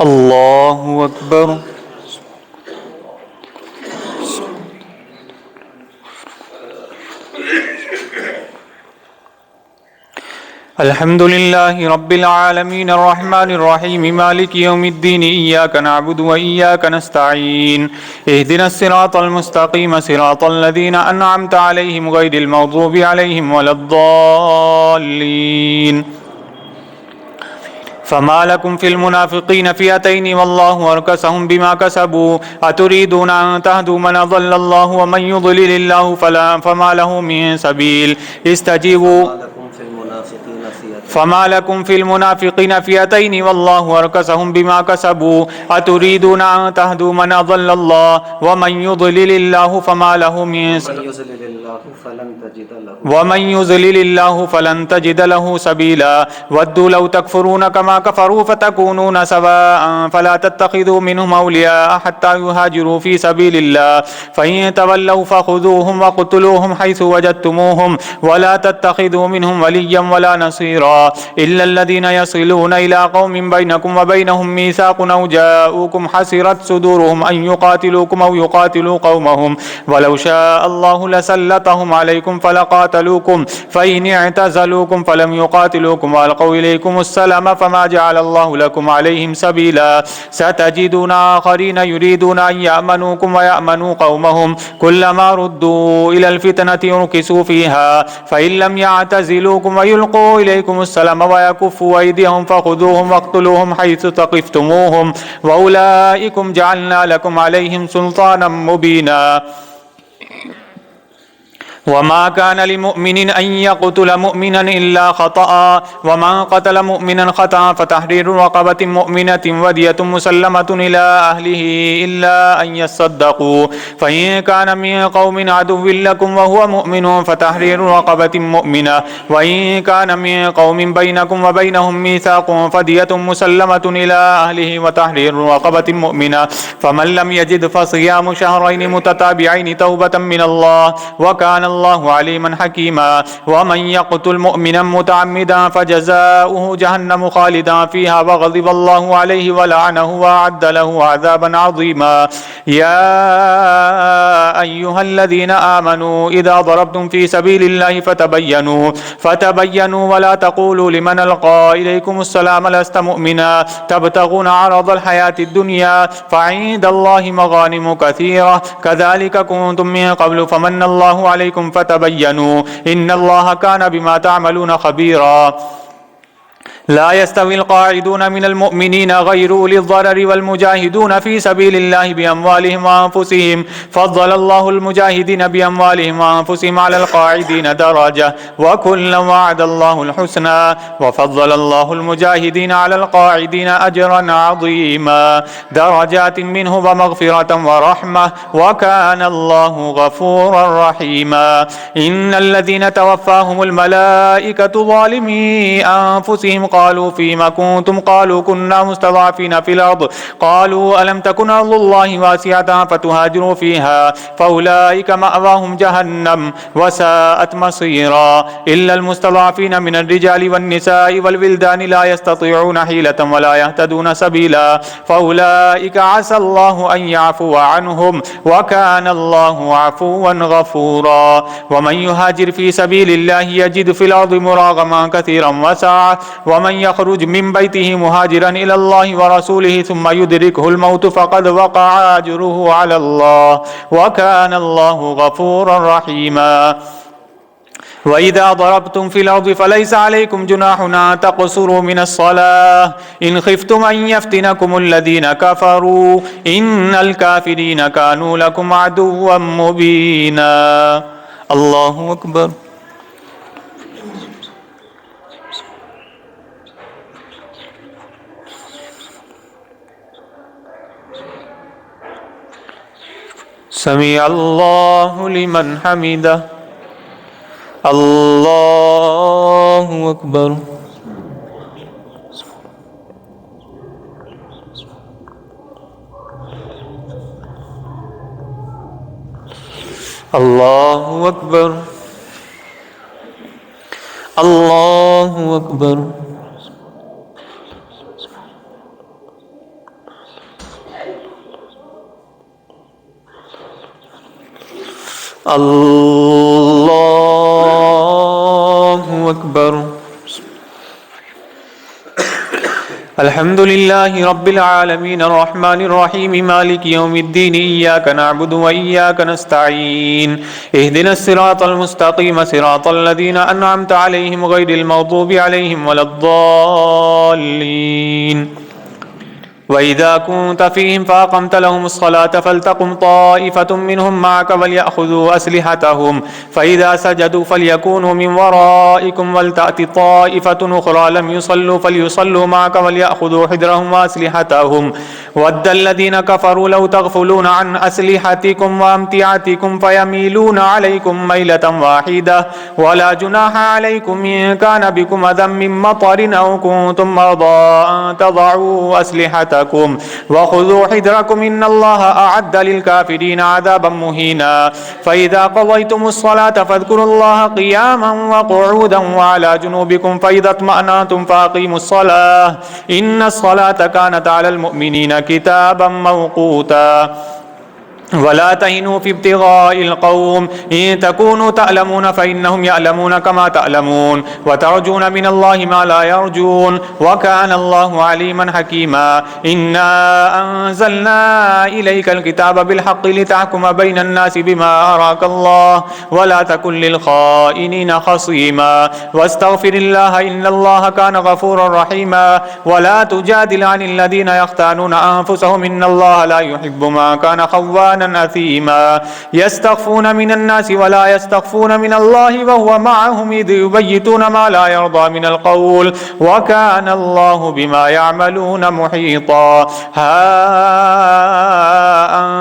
الله أكبر. الحمد لله رب العالمين الرحمن الرحيم مالك يوم الدين إياك نعبد وإياك نستعين اهدنا الصراط المستقيم صراط الذين أنعمت عليهم غير المغضوب عليهم ولا الضالين. فما لكم في المنافقين فئتين والله أركسهم بما كسبوا أتريدون أن تهدوا من أضل الله ومن يضلل الله فما له من سبيل استجيبوا. فما لكم في المنافقين فئتين والله أركسهم بما كسبوا أتريدون أن تهدوا من أضل الله ومن يضلل الله فما له من سبيل ومن يضلل الله فلن تجد له سبيلا ودوا لو تكفرون كما كفروا فتكونون سواء فلا تتخذوا منهم أولياء حتى يهاجروا في سبيل الله فإن تولوا فخذوهم وقتلوهم حيث وجدتموهم ولا تتخذوا منهم وليا ولا نصيرا إلا الذين يصلون إلى قوم بينكم وبينهم ميثاق أو جاءوكم حسرت صدورهم أن يقاتلوكم أو يقاتلوا قومهم ولو شاء الله لسلطهم عليكم فلقاتلوكم فإن اعتزلوكم فلم يقاتلوكم وألقوا إليكم السلام فما جعل الله لكم عليهم سبيلا ستجدون آخرين يريدون أن يأمنوكم ويأمنوا قومهم كلما ردوا إلى الفتنة يركسوا فيها فإن لم يعتزلوكم ويلقوا إليكم السلام ويكفوا أيديهم فخذوهم واقتلوهم حيث ثقفتموهم وأولئكم جعلنا لكم عليهم سلطانا مبينا وما كان لمؤمن أن يقتل مؤمنا إلا خطأ ومن قتل مؤمنا خطأ فتحرير رقبة مؤمنة ودية مسلمة إلى أهله إلا أن يصدقوا فإن كان من قوم عدو لكم وهو مؤمن فتحرير رقبة مؤمنة وإن كان من قوم بينكم وبينهم ميثاق فدية مسلمة إلى أهله وتحرير رقبة مؤمنة فمن لم يجد فصيام شهرين متتابعين توبة من الله وكان الله عليما حكيما ومن يقتل مؤمنا متعمدا فجزاؤه جهنم خالدا فيها وغضب الله عليه ولعنه وأعد له عذابا عظيما يا أيها الذين آمنوا إذا ضربتم في سبيل الله فتبينوا ولا تقولوا لمن ألقى إليكم السلام لست مؤمنا تبتغون عرض الحياة الدنيا فعند الله مغانم كثيرة كذلك كنتم من قبل فمن الله عليكم فتبينوا إن الله كان بما تعملون خبيرا لا يستوي القاعدون من المؤمنين غير أولي الضرر والمجاهدون في سبيل الله بأموالهم وأنفسهم فضل الله المجاهدين بأموالهم وأنفسهم على القاعدين درجة وكلا وعد الله الحسنى وفضل الله المجاهدين على القاعدين أجرا عظيما درجات منه ومغفرة ورحمة وكان الله غفورا رحيما إن الذين توفاهم الملائكة ظالمي أنفسهم قالوا فيما كنتم قالوا كنا مستضعفين في الأرض قالوا ألم تكن أرض الله واسعة فتهاجروا فيها فأولئك مأواهم جهنم وساءت مصيرا إلا المستضعفين من الرجال والنساء والولدان لا يستطيعون حيلة ولا يهتدون سبيلا فأولئك عسى الله أن يعفو عنهم وكان الله عفوا غفورا ومن يهاجر في سبيل الله يجد في الأرض مراغما كثيرا وسعة ومن يخرج من بيته مهاجرا إلى الله ورسوله ثم يدركه الموت فقد وقع أجره على الله وكان الله غفورا رحيما وإذا ضربتم في الأرض فليس عليكم جناح أن تقصروا من الصلاة إن خفتم أن يفتنكم الذين كفروا إن الكافرين كانوا لكم عدوا مبينا الله أكبر سمع الله لمن حمده الله أكبر الله أكبر. الله أكبر. الله أكبر. الحمد لله رب العالمين الرحمن الرحيم مالك يوم الدين إياك نعبد وإياك نستعين اهدنا الصراط المستقيم صراط الذين أنعمت عليهم غير المغضوب عليهم ولا الضالين. وإذا كنت فيهم فأقمت لهم الصلاة فلتقم طائفة منهم معك وليأخذوا أسلحتهم فإذا سجدوا فليكونوا من ورائكم ولتأت طائفة أخرى لم يصلوا فليصلوا معك وليأخذوا حذرهم وأسلحتهم ود الذين كفروا لو تغفلون عن أسلحتكم وأمتعتكم فيميلون عليكم ميلة واحدة ولا جناح عليكم إن كان بكم أذى من مطر أو كنتم مرضى أن تضعوا أسلحتكم وخذوا حذركم إن الله أعد للكافرين عذابا مهينا فإذا قضيتم الصلاة فاذكروا الله قياما وقعودا وعلى جنوبكم فإذا اطمأننتم فأقيموا الصلاة إن الصلاة كانت على المؤمنين كتابا موقوتا ولا تهنوا في ابتغاء القوم إن تكونوا تألمون فإنهم يألمون كما تألمون وترجون من الله ما لا يرجون وكان الله عليما حكيما إنا أنزلنا إليك الكتاب بالحق لتحكم بين الناس بما أراك الله ولا تكن للخائنين خصيما واستغفر الله إن الله كان غفورا رحيما ولا تجادل عن الذين يختانون أنفسهم إن الله لا يحب ما كان خوانا أثيما يستخفون من الناس ولا يستخفون من الله وهو معهم إذ يبيتون ما لا يرضى من القول وكان الله بما يعملون محيطا ها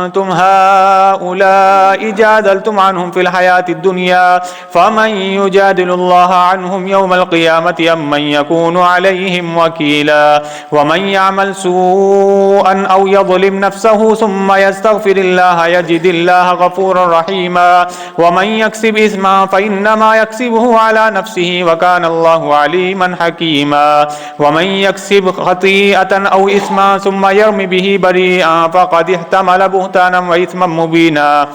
أنتم هؤلاء جادلتم عنهم في الحياة الدنيا فمن يجادل الله عنهم يوم القيامة أم من يكون عليهم وكيلا ومن يعمل سوءا أو يظلم نفسه ثم يستغفر الله يجد الله غفورا رحيما ومن يكسب إثما فإنما يكسبه على نفسه وكان الله عليما حكيما ومن يكسب خطيئة أو إثما ثم يرم به بريئا فقد احتمل بهتانا وإثما مبينا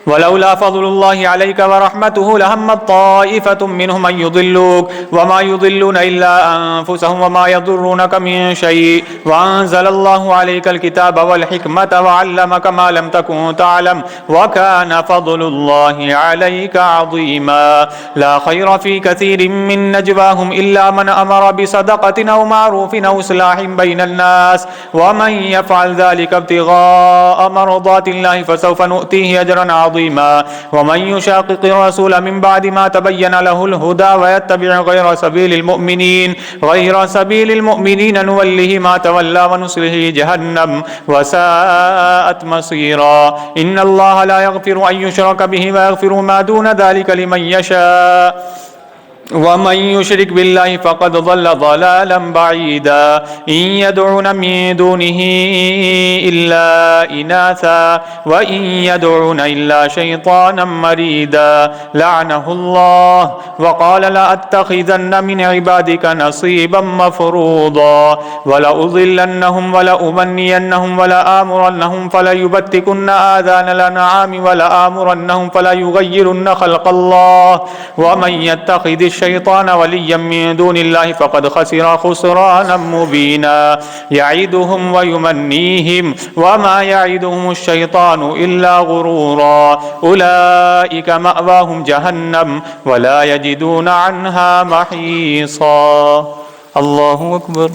ولولا فضل الله عليك ورحمته لهمت طائفة منهم أن يضلوك وما يضلون إلا أنفسهم وما يضرونك من شيء وأنزل الله عليك الكتاب والحكمة وعلمك ما لم تكن تعلم وكان فضل الله عليك عظيما لا خير في كثير من نجواهم إلا من أمر بصدقة أو معروف أو إصلاح بين الناس ومن يفعل ذلك ابتغاء مرضات الله فسوف نؤتيه أجرا عظيما ومن يشاقق الرسول من بعد ما تبين له الهدى ويتبع غير سبيل المؤمنين نوله ما تولى ونصله جهنم وساءت مصيرا إن الله لا يغفر أن يشرك به ويغفر ما دون ذلك لمن يشاء ومن يشرك بالله فقد ضل ضلالا بعيدا إن يدعون من دونه إلا إناثا وإن يدعون إلا شيطانا مريدا لعنه الله وقال لأتخذن من عبادك نصيبا مفروضا ولأضلنهم ولأمنينهم ولآمرنهم فليبتكن آذان الأنعام ولآمرنهم فليغيرن خلق الله ومن يتخذ الشيطان وليا من دون الله فقد خسر خسرانا مبينا يعدهم ويمنيهم وما يعدهم الشيطان إلا غرورا أولئك مأواهم جهنم ولا يجدون عنها محيصا الله أكبر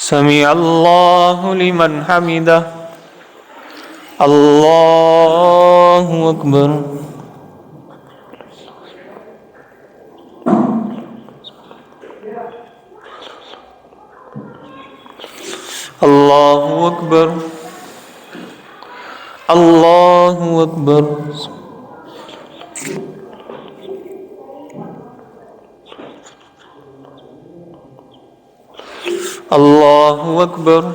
سمع الله لمن حمده الله أكبر الله أكبر الله أكبر الله أكبر.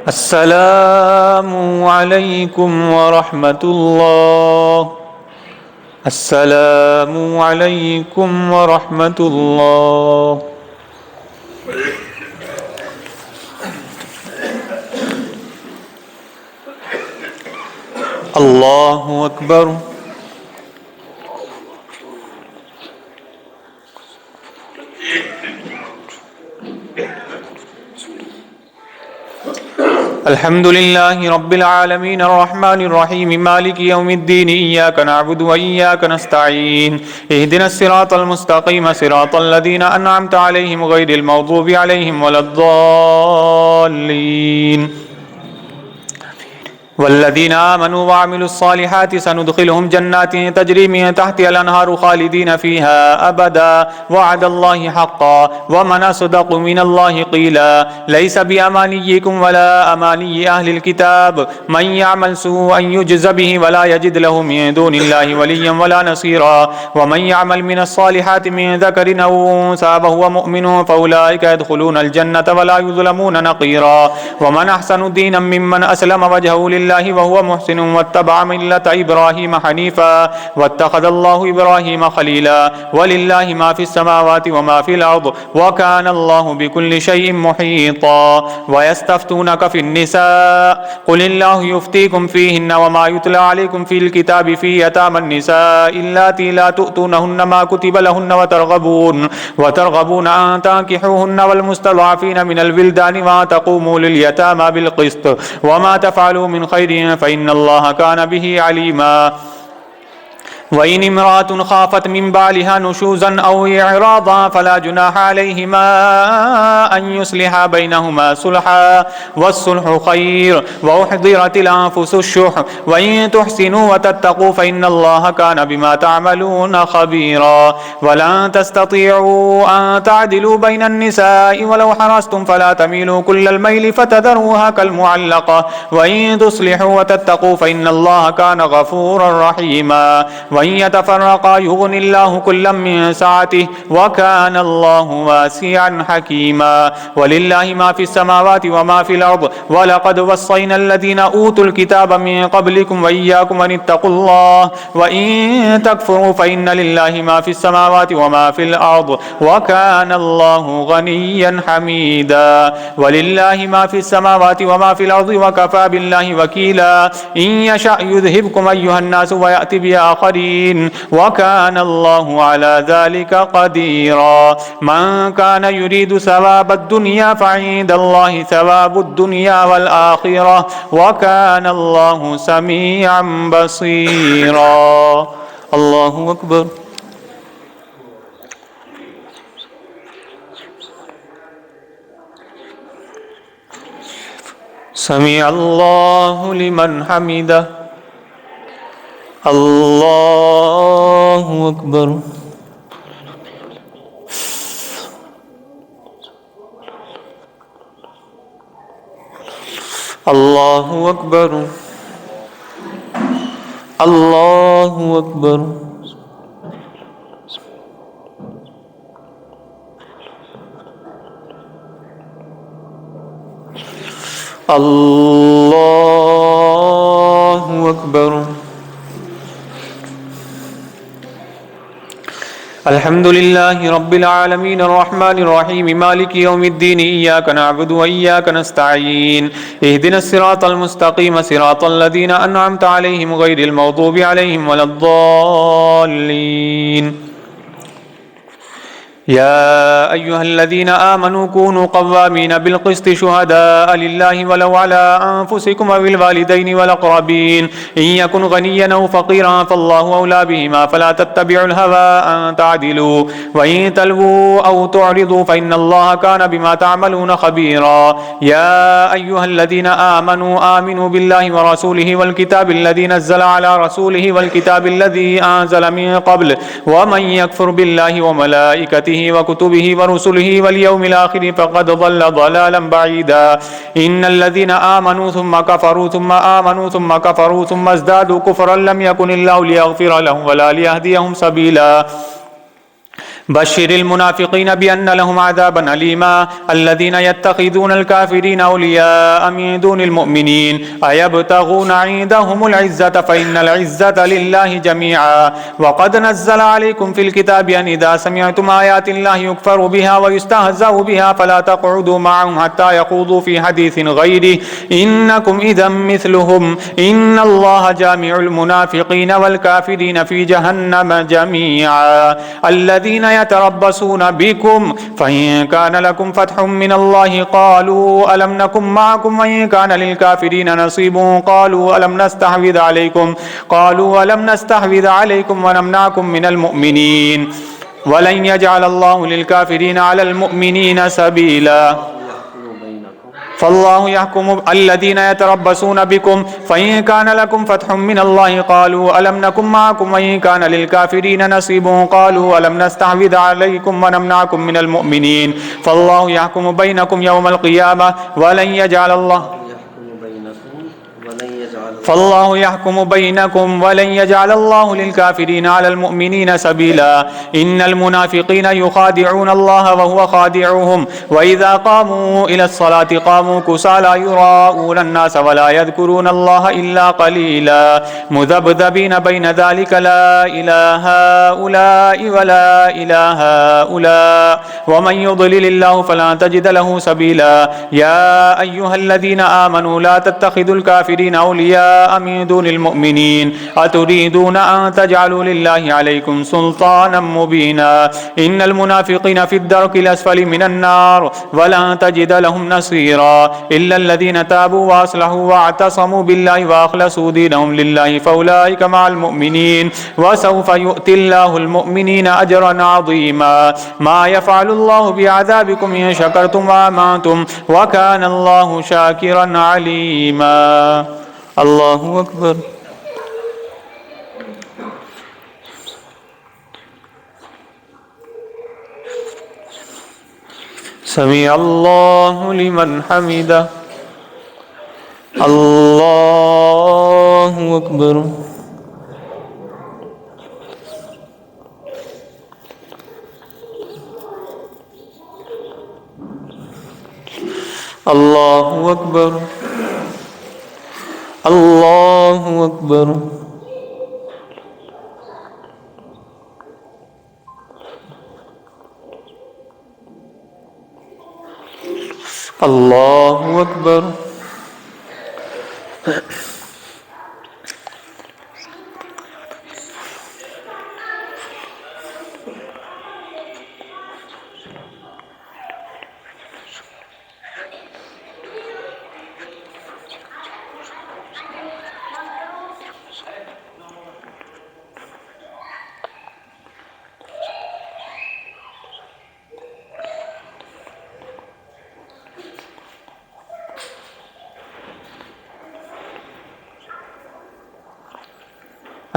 السلام عليكم ورحمة الله. السلام عليكم ورحمة الله. الله أكبر. الحمد لله رب العالمين الرحمن الرحيم مالك يوم الدين إياك نعبد وإياك نستعين اهدنا الصراط المستقيم صراط الذين أنعمت عليهم غير المغضوب عليهم ولا الضالين. والذين آمنوا وعملوا الصالحات سندخلهم جنات تجري من تحتها الأنهار خالدين فيها أبدا وعد الله حقا ومن أصدق من الله قيلا ليس بأمانيكم ولا أماني أهل الكتاب من يعمل سوءا يجز به ولا يجد له من دون الله وليا ولا نصيرا ومن يعمل من الصالحات من ذكر أو أنثى وهو مؤمن فأولئك يدخلون الجنة ولا يظلمون نقيرا ومن أحسن دينا ممن أسلم وجهه لله وهو محسن واتبع ملة إبراهيم حنيفا واتخذ الله إبراهيم خليلا ولله ما في السماوات وما في الأرض وكان الله بكل شيء محيطا ويستفتونك في النساء قل الله يفتيكم فيهن وما يتلى عليكم في الكتاب في يتامى النساء اللاتي لا تؤتونهن ما كتب لهن وترغبون أن تنكحوهن والمستضعفين من الولدان ما تقوموا لليتامى بالقسط وما تفعلوا من خير فإن الله كان به عليما وإن امرأة خافت من بعلها نشوزا أو إعراضا فلا جناح عليهما أن يصلحا بينهما صلحا والصلح خير وأحضرت الأنفس الشح وإن تحسنوا وتتقوا فإن الله كان بما تعملون خبيرا ولن تستطيعوا أن تعدلوا بين النساء ولو حرصتم فلا تميلوا كل الميل فتذروها كالمعلقة وإن تصلحوا وتتقوا فإن الله كان غفورا رحيما وإن يتفرقا يغني الله كلا من سعته وكان الله واسعا حكيما ولله ما في السماوات وما في الأرض ولقد وصينا الذين أوتوا الكتاب من قبلكم وإياكم أن اتقوا الله وإن تكفروا فإن لله ما في السماوات وما في الأرض وكان الله غنيا حميدا ولله ما في السماوات وما في الأرض وكفى بالله وكيلا إن يشأ يذهبكم أيها الناس ويأتي بآخرين وكان الله على ذلك قديرا من كان يريد ثواب الدنيا فعند الله ثواب الدنيا والآخرة وكان الله سميعا بصيرا. الله أكبر. سمع الله لمن حمده. الله أكبر. الله أكبر. الله أكبر. الله أكبر. الحمد لله رب العالمين الرحمن الرحيم مالك يوم الدين إياك نعبد وإياك نستعين اهدنا الصراط المستقيم صراط الذين أنعمت عليهم غير المغضوب عليهم ولا الضالين. يا أيها الذين آمنوا كونوا قوامين بالقسط شهداء لله ولو على أنفسكم أو الوالدين والأقربين إن يكن غنيا أو فقيرا فالله أولى بهما فلا تتبعوا الهوى أن تعدلوا وإن تلووا أو تعرضوا فإن الله كان بما تعملون خبيرا يا أيها الذين آمنوا بالله ورسوله والكتاب الذي نزل على رسوله والكتاب الذي أنزل من قبل ومن يكفر بالله وملائكته وكتبه ورسله واليوم الآخر فقد ضل ضلالا بعيدا إن الذين آمنوا ثم كفروا ثم آمنوا ثم كفروا ثم ازدادوا كفرا لم يكن الله ليغفر لهم ولا ليهديهم سبيلا بشر المنافقين بأن لهم عذابا أليما الذين يتخذون الكافرين أولياء من دون المؤمنين أيبتغون عندهم العزة فإن العزة لله جميعا وقد نزل عليكم في الكتاب أن إذا سمعتم آيات الله يكفر بها ويستهزأ بها فلا تقعدوا معهم حتى يخوضوا في حديث غيره إنكم إذا مثلهم إن الله جامع المنافقين والكافرين في جهنم جميعا الذين يتربصون بكم فإن كان لكم فتح من الله قالوا ألم نكن معكم وإن كان للكافرين نصيب قالوا ألم نستحوذ عليكم ونمنعكم من المؤمنين ولن يجعل الله للكافرين على المؤمنين سبيلا فالله يحكم الذين يتربصون بكم فإن كان لكم فتح من الله قالوا ألم نكن معكم وإن كان للكافرين نصيب قالوا ألم نستحوذ عليكم ونمنعكم من المؤمنين فالله يحكم بينكم يوم القيامة ولن يجعل الله فالله يحكم بينكم ولن يجعل الله للكافرين على المؤمنين سبيلا إن المنافقين يخادعون الله وهو خادعهم وإذا قاموا إلى الصلاة قاموا كسالى يراءون الناس ولا يذكرون الله إلا قليلا مذبذبين بين ذلك لا إله هؤلاء ولا إله هؤلاء ومن يضلل الله فلا تجد له سبيلا يا أيها الذين آمنوا لا تتخذوا الكافرين أولياء من دون المؤمنين أتريدون أن تجعلوا لله عليكم سلطانا مبينا إن المنافقين في الدرك الأسفل من النار ولن تجد لهم نصيرا إلا الذين تابوا وأصلحوا واعتصموا بالله وأخلصوا دينهم لله فأولئك مع المؤمنين وسوف يؤتي الله المؤمنين أجرا عظيما ما يفعل الله بعذابكم إن شكرتم وآمنتم وكان الله شاكرا عليما الله أكبر سمع الله لمن حمده الله أكبر الله أكبر الله أكبر الله أكبر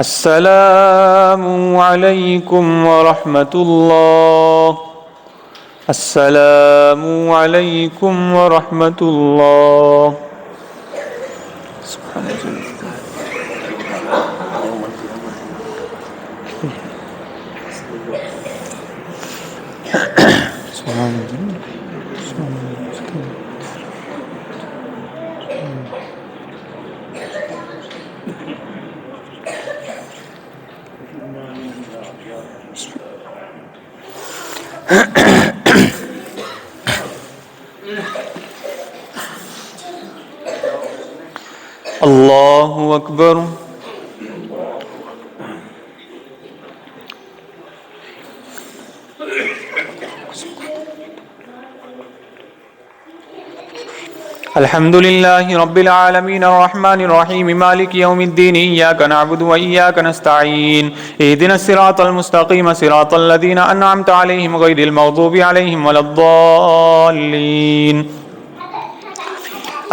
السلام عليكم ورحمة الله السلام عليكم ورحمة الله سبحان الله سبحان الله الله أكبر الحمد لله رب العالمين الرحمن الرحيم مالك يوم الدين إياك نعبد وإياك نستعين اهدنا الصراط المستقيم صراط الذين أنعمت عليهم غير المغضوب عليهم ولا الضالين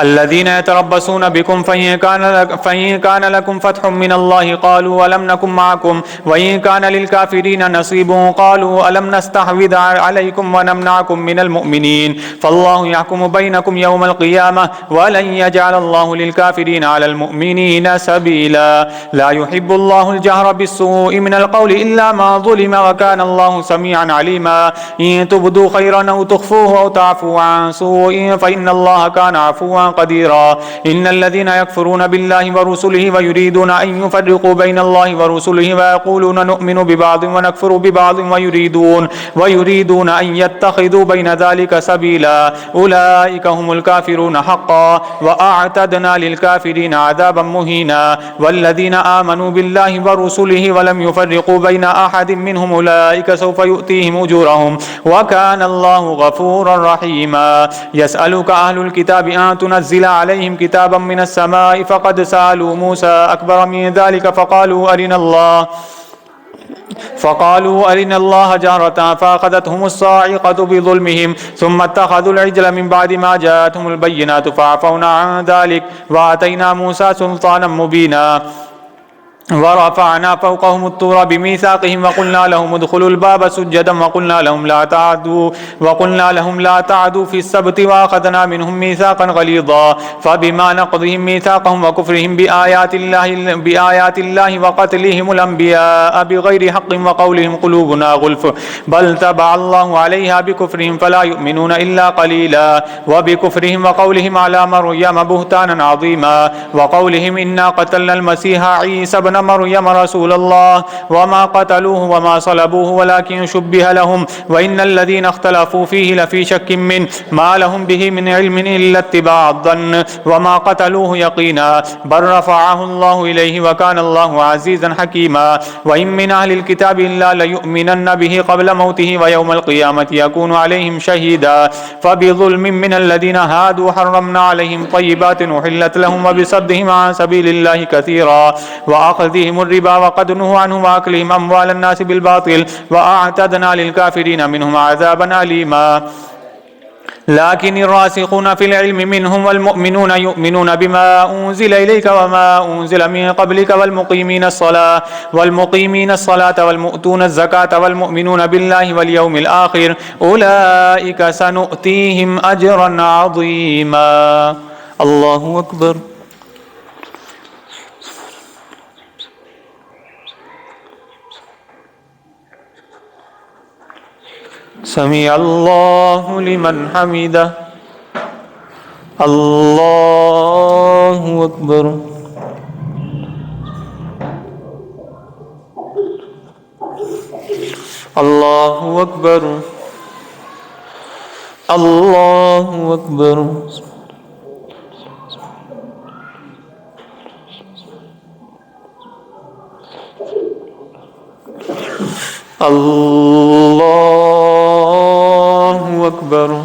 الذين يتربصون بكم فإن كان لكم فتح من الله قالوا ألم نكن معكم وإن كان للكافرين نصيب قالوا ألم نستحوذ عليكم ونمنعكم من المؤمنين فالله يحكم بينكم يوم القيامة ولن يجعل الله للكافرين على المؤمنين سبيلا لا يحب الله الجهر بالسوء من القول إلا ما ظلم وكان الله سميعا عليما إن تبدوا خيرا أو تخفوه أو تعفوا عن سوء فإن الله كان عفوا قديرا إن الذين يكفرون بالله ورسله ويريدون أن يفرقوا بين الله ورسله ويقولون نؤمن ببعض ونكفر ببعض ويريدون أن يتخذوا بين ذلك سبيلا أولئك هم الكافرون حقا وأعتدنا للكافرين عذابا مهينا والذين آمنوا بالله ورسله ولم يفرقوا بين أحد منهم أولئك سوف يؤتيهم أجورهم وكان الله غفورا رحيما يسألك أهل الكتاب أن تنزل عليهم كتابا من السماء فقد سألوا موسى أكبر من ذلك فقالوا أرنا الله جهرة فأخذتهم الصاعقة بظلمهم ثم اتخذوا العجل من بعد ما جاءتهم البينات فعفونا عن ذلك وآتينا موسى سلطانا مبينا ورفعنا فوقهم الطور بميثاقهم وقلنا لهم ادخلوا الباب سجدا وقلنا لهم لا تعدوا في السبت وأخذنا منهم ميثاقا غليظا فبما نقضهم ميثاقهم وكفرهم بآيات الله وقتلهم الأنبياء بغير حق وقولهم قلوبنا غلف بل تبع الله عليها بكفرهم فلا يؤمنون إلا قليلا وبكفرهم وقولهم على مريم بهتانا عظيما وقولهم إنا قتلنا المسيح عيسى بن مريم رسول الله وما قتلوه وما صلبوه ولكن شبه لهم وإن الذين اختلفوا فيه لفي شك منه ما لهم به من علم إلا اتباع الظن وما قتلوه يقينا بل رفعه الله إليه وكان الله عزيزا حكيما وإن من أهل الكتاب إلا ليؤمنن به قبل موته ويوم القيامة يكون عليهم شهيدا فبظلم من الذين هادوا حرمنا عليهم طيبات أحلت لهم وبصدهم عن سبيل الله كثيرا وأخذهم الربا وقد نهوا عنه وأكلهم أموال الناس بالباطل وأعتدنا للكافرين منهم عذابا أليما لكن الراسخون في العلم منهم والمؤمنون يؤمنون بما أنزل إليك وما أنزل من قبلك والمقيمين الصلاة والمؤتون الزكاة والمؤمنون بالله واليوم الآخر أولئك سنؤتيهم أجرا عظيما الله أكبر سمع الله لمن حمده الله أكبر الله أكبر الله أكبر الله أكبر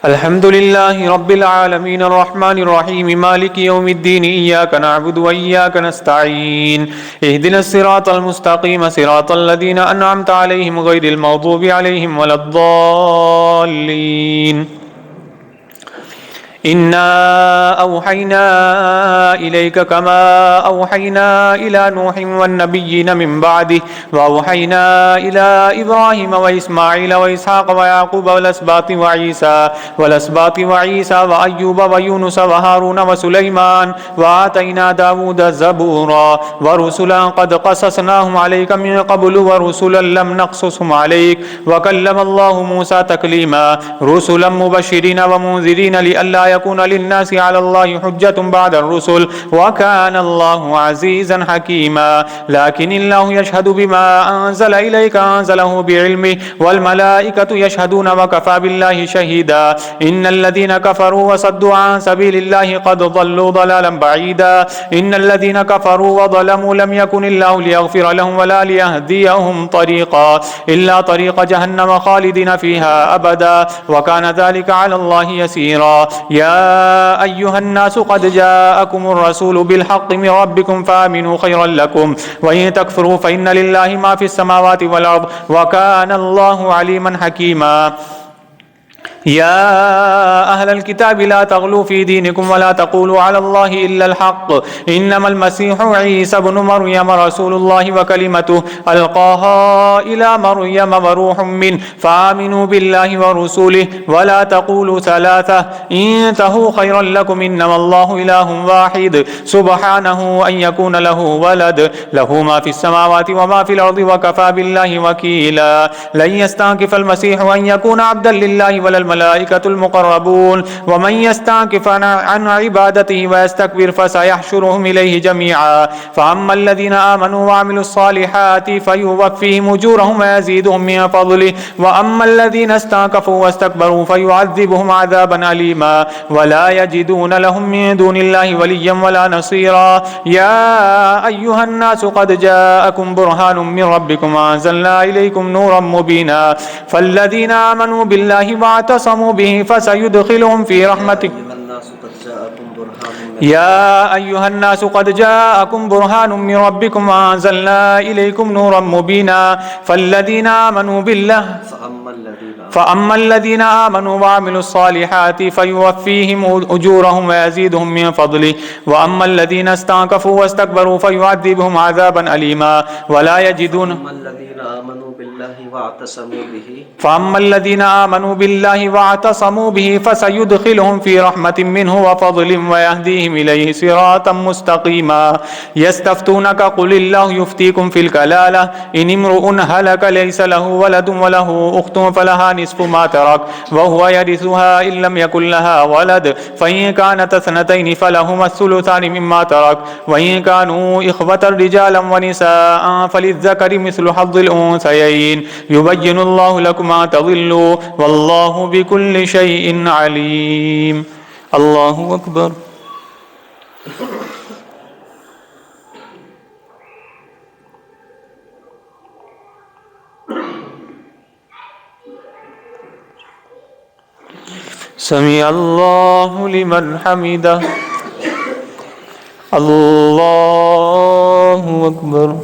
الحمد لله رب العالمين الرحمن الرحيم مالك يوم الدين إياك نعبد وإياك نستعين اهدنا الصراط المستقيم صراط الذين أنعمت عليهم غير المغضوب عليهم ولا الضالين إنا أوحينا إليك كما أوحينا إلى نوح والنبيين من بعده وأوحينا إلى إبراهيم وإسماعيل وإسحاق ويعقوب والأسباط وعيسى وأيوب ويونس وهارون وسليمان وآتينا داود زبورا ورسلا قد قصصناهم عليك من قبل ورسلا لم نقصصهم عليك وكلم الله موسى تكليما رسلا مبشرين ومنذرين لئلا يكون للناس على الله حجة بعد الرسل وكان الله عزيزا حكيما لكن الله يشهد بما أنزل إليك أنزله بعلمه والملائكة يشهدون وكفى بالله شهيدا إن الذين كفروا وصدوا عن سبيل الله قد ضلوا ضلالا بعيدا إن الذين كفروا وظلموا لم يكن الله ليغفر لهم ولا ليهديهم طريقا إلا طريق جهنم خالدين فيها أبدا وكان ذلك على الله يسيرا يا أيها الناس قد جاءكم الرسول بالحق من ربكم فآمنوا خيرا لكم وإن تكفروا فإن لله ما في السماوات والأرض وكان الله عليما حكيما يا أهل الكتاب لا تغلوا في دينكم ولا تقولوا على الله إلا الحق إنما المسيح عيسى بن مريم رسول الله وكلمته ألقاها إلى مريم وروح منه فآمنوا بالله ورسوله ولا تقولوا ثلاثة انتهوا خيرا لكم إنما الله إله واحد سبحانه أن يكون له ولد له ما في السماوات وما في الأرض وكفى بالله وكيلا لن يستنكف المسيح أن يكون عبدا لله ولا الملائكة المقربون ومن يستنكف عن عبادته ويستكبر فسيحشرهم إليه جميعا فأما الذين آمنوا وعملوا الصالحات فيوفيهم أجورهم ويزيدهم من فضله وأما الذين استنكفوا واستكبروا فيعذبهم عذابا أليما ولا يجدون لهم من دون الله وليا ولا نصيرا يا أيها الناس قد جاءكم برهان من ربكم وأنزلنا إليكم نورا مبينا فالذين آمنوا بالله واعتصموا به فسيدخلهم في رحمته يا أيها الناس قد جاءكم برهان من ربكم وأنزلنا إليكم نورا مبينا فالذين آمنوا بالله فأما الذين آمنوا وعملوا الصالحات فيوفيهم أجورهم ويزيدهم من فضله وأما الذين استنكفوا واستكبروا فيعذبهم عذابا أليما ولا يجدون فأما الذين آمنوا بالله واعتصموا به فسيدخلهم في رحمة منه وفضل ويهديهم إليه صراطا مستقيما يستفتونك قل الله يفتيكم في الكلالة إن امرؤ هلك ليس له ولد وله أخت فلها نصف ما ترك وهو يرثها إن لم يكن لها ولد فإن كانت اثنتين فلهما الثلثان مما ترك وإن كانوا إخوة رجالا ونساء فللذكر مثل حظ الأنثيين يبين الله لكم أن تضلوا والله بكل شيء عليم الله أكبر سمع الله لمن حمده الله أكبر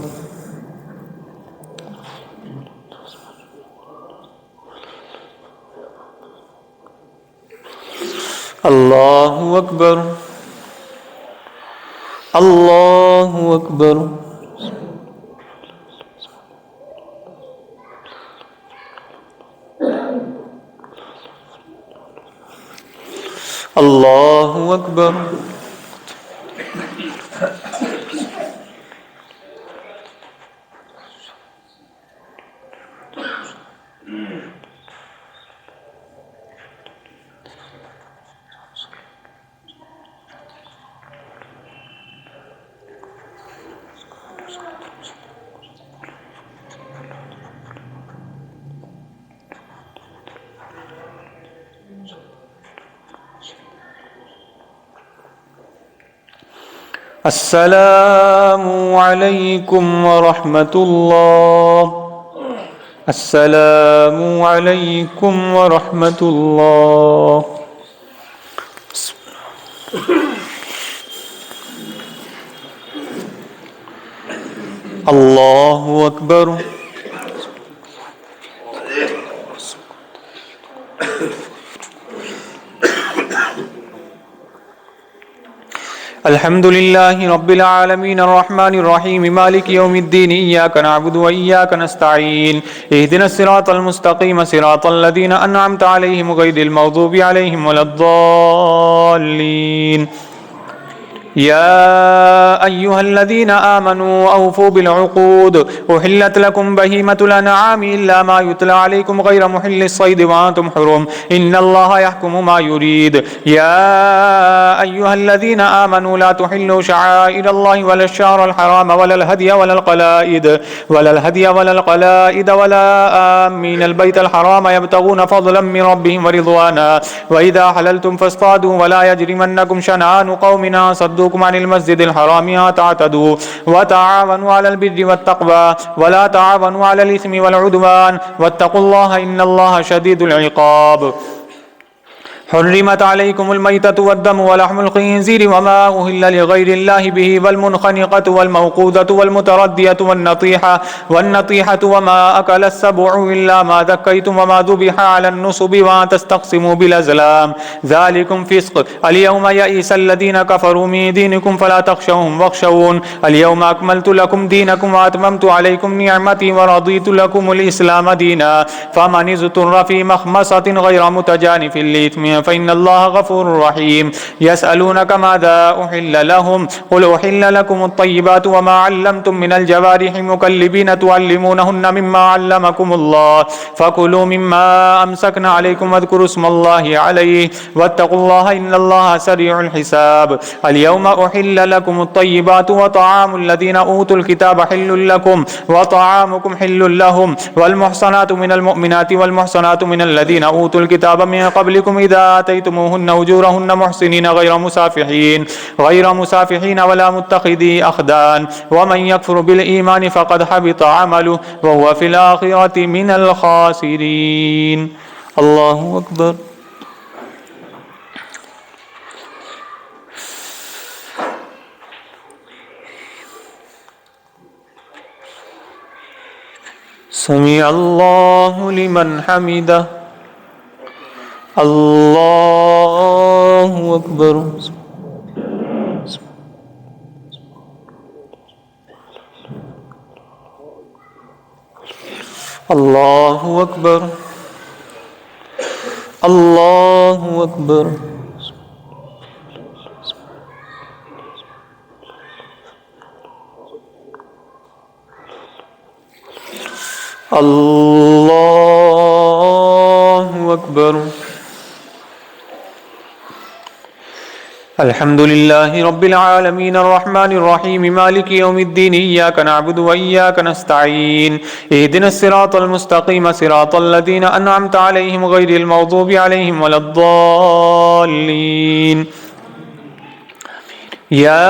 الله أكبر الله أكبر الله أكبر السلام عليكم ورحمة الله السلام عليكم ورحمة الله الله أكبر الحمد لله رب العالمين الرحمن الرحيم مالك يوم الدين إياك نعبد وإياك نستعين اهدنا الصراط المستقيم صراط الذين أنعمت عليهم غير المغضوب عليهم ولا الضالين يا أيها الذين آمنوا أوفوا بالعقود أحلت لكم بهيمة الأنعام إلا ما يتلى عليكم غير محل الصيد وأنتم حرم إن الله يحكم ما يريد. يا أيها الذين آمنوا لا تحلوا شعائر الله ولا الشهر الحرام ولا الهدي ولا القلائد ولا آمين البيت الحرام يبتغون فضلا من ربهم ورضوانا وإذا حللتم فاصطادوا ولا يجرمنكم شنآن قوم صدوكم عن المسجد الحرام أن تعتدوا وتعاونوا على البر والتقوى ولا تعاونوا على الإثم والعدوان واتقوا الله إن الله شديد العقاب. حرمت عليكم الميتة والدم ولحم الخنزير وما أهل لغير الله به والمنخنقة والموقوذة والمتردية والنطيحة وما أكل السبع إلا ما ذكيتم وما ذبح على النصب وأن تستقسموا بالأزلام ذلكم فسق. اليوم يئس الذين كفروا من دينكم فلا تخشوهم واخشون اليوم أكملت لكم دينكم وأتممت عليكم نعمتي ورضيت لكم الإسلام دينا فمن اضطر في مخمصة غير متجانف لإثم فإن الله غفور رحيم. يسألونك ماذا أحل لهم قل أحل لكم الطيبات وما علمتم من الجوارح مكلبين تعلمونهن مما علمكم الله فكلوا مما أمسكن عليكم واذكروا اسم الله عليه واتقوا الله إن الله سريع الحساب. اليوم أحل لكم الطيبات وطعام الذين أوتوا الكتاب حل لكم وطعامكم حل لهم والمحصنات من المؤمنات والمحصنات من الذين أوتوا الكتاب من قبلكم إذا آتيتموهن أجورهن محسنين غير مسافحين ولا متخذي أخدان ومن يكفر بالإيمان فقد حبط عمله وهو في الآخرة من الخاسرين. الله أكبر. سمع الله لمن حمده. الله أكبر. الله أكبر. الله أكبر. الله أكبر. الحمد لله رب العالمين الرحمن الرحيم مالك يوم الدين إياك نعبد وإياك نستعين اهدنا الصراط المستقيم صراط الذين أنعمت عليهم غير المغضوب عليهم ولا الضالين. يا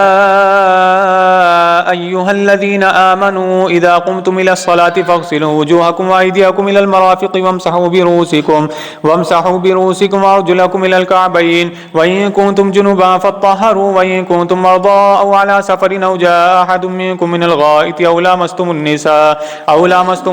أيها الذين آمنوا إذا قمتم إلى الصلاة فاغسلوا وجوهكم وأيديكم إلى المرافق وامسحوا برؤوسكم وأرجلكم إلى الكعبين وإن كنتم جنبا فاطهروا وإن كنتم مرضى أو على سفر أو جاء أحد منكم من الغائط أو لامستم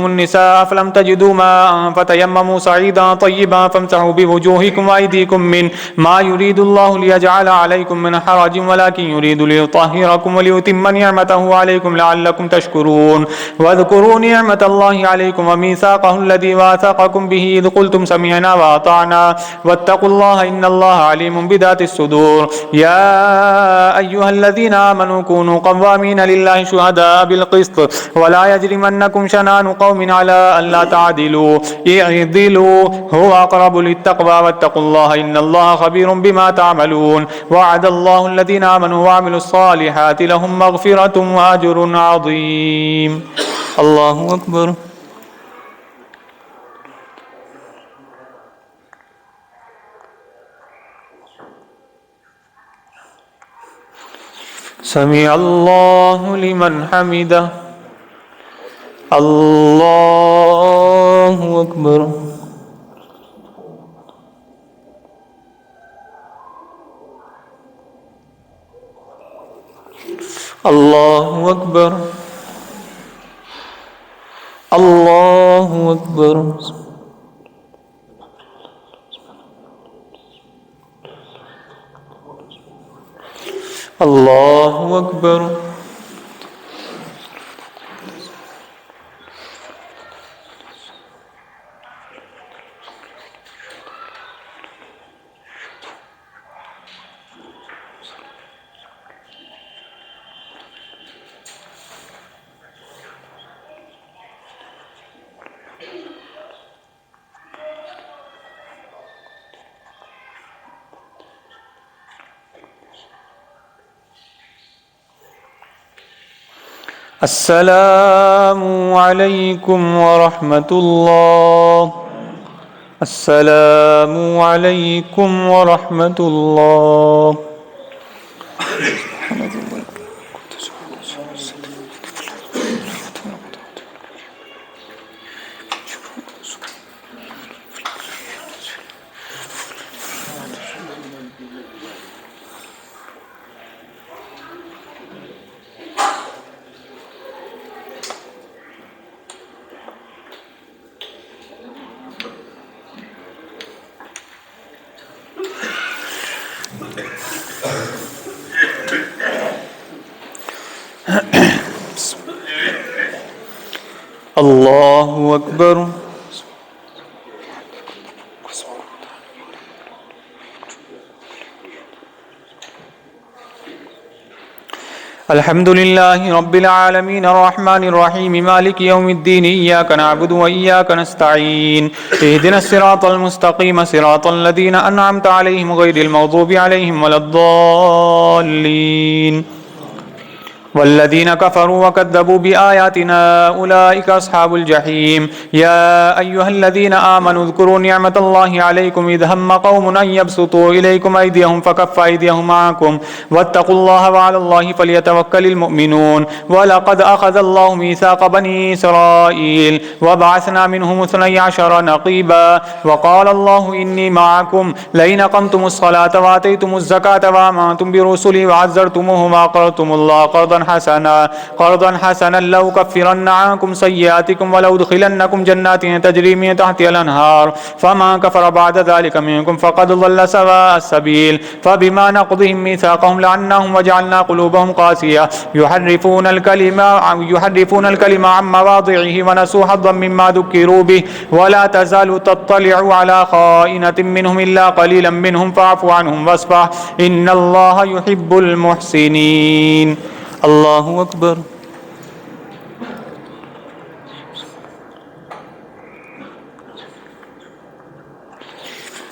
النساء فلم تجدوا ماء فتيمموا صعيدا طيبا فامسحوا بوجوهكم وأيديكم منه ما يريد الله ليجعل عليكم من حرج ولكن يريد ليطهركم وليتم نعمته عليكم لعلكم تشكرون. واذكروا نعمة الله عليكم وميثاقه الذي واثقكم به إذ قلتم سمعنا وأطعنا واتقوا الله إن الله عليم بذات الصدور. يا أيها الذين آمنوا كونوا قوامين لله شهداء بالقسط ولا يجرمنكم شنآن قوم على ألا تعدلوا اعدلوا هو أقرب للتقوى واتقوا الله إن الله خبير بما تعملون. وعد الله الذين آمنوا وعملوا الصالحات لهم مغفرة وأجر عظيم. الله أكبر. سمع الله لمن حمده. الله أكبر. الله أكبر. الله أكبر. الله أكبر. السلام عليكم ورحمة الله. السلام عليكم ورحمة الله. الله أكبر. الحمد لله رب العالمين الرحمن الرحيم مالك يوم الدين إياك نعبد وإياك نستعين اهدنا الصراط المستقيم صراط الذين أنعمت عليهم غير المغضوب عليهم ولا الضالين والذين كفروا وكذبوا بآياتنا أولئك أصحاب الجحيم. يا أيها الذين آمنوا اذكروا نعمة الله عليكم إذ هم قوم أن يبسطوا إليكم أيديهم فكف أيديهم عنكم واتقوا الله وعلى الله فليتوكل المؤمنون. ولقد أخذ الله ميثاق بني إسرائيل وبعثنا منهم 12 نقيبا وقال الله إني معكم لئن أقمتم الصلاة وآتيتم الزكاة وآمنتم برسلي وعزرتموهم وأقرضتم الله قرضا حسنا لأكفرن عنكم سيئاتكم ولأدخلنكم جنات تجري من تحتها الأنهار فمن كفر بعد ذلك منكم فقد ضل سواء السبيل. فبما نقضهم ميثاقهم لعناهم وجعلنا قلوبهم قاسية يحرفون الكلمة عن مواضعه ونسوا حظا مما ذكروا به ولا تزال تطلع على خائنة منهم إلا قليلا منهم فاعف عنهم واصفح إن الله يحب المحسنين. الله أكبر.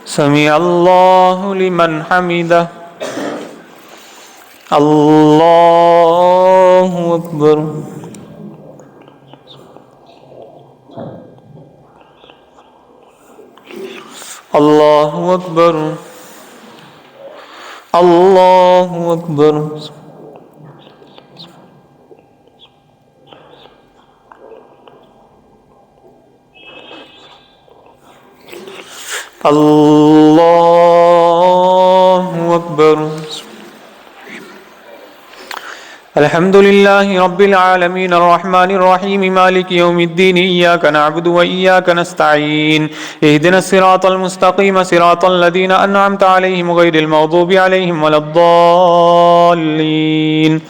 سمع الله لمن حمده. الله أكبر. الله أكبر. الله أكبر. الله أكبر. الحمد لله رب العالمين الرحمن الرحيم مالك يوم الدين إياك نعبد وإياك نستعين اهدنا الصراط المستقيم صراط الذين أنعمت عليهم غير المغضوب عليهم ولا الضالين.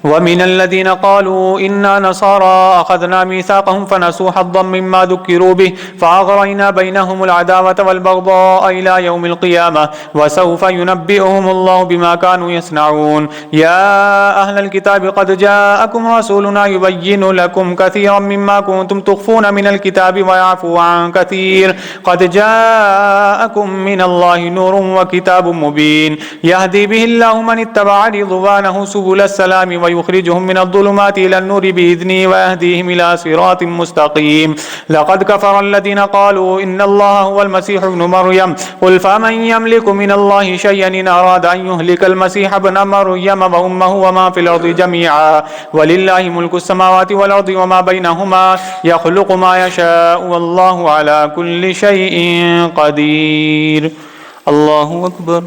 ومن الذين قالوا إنا نصارى أخذنا ميثاقهم فنسوا حظا مما ذكروا به فأغرينا بينهم العداوة والبغضاء إلى يوم القيامة وسوف ينبئهم الله بما كانوا يصنعون. يا أهل الكتاب قد جاءكم رسولنا يبين لكم كثيرا مما كنتم تخفون من الكتاب ويعفو عن كثير قد جاءكم من الله نور وكتاب مبين يهدي به الله من اتبع رضوانه سبل السلام ويخرجهم من الظلمات إلى النور بإذنه ويهديهم إلى صراط مستقيم. لقد كفر الذين قالوا إن الله هو المسيح ابن مريم قل فمن يملك من الله شيئا إن أراد أن يهلك المسيح ابن مريم وأمه وما في الأرض جميعا ولله ملك السماوات والأرض وما بينهما يخلق ما يشاء والله على كل شيء قدير. الله أكبر.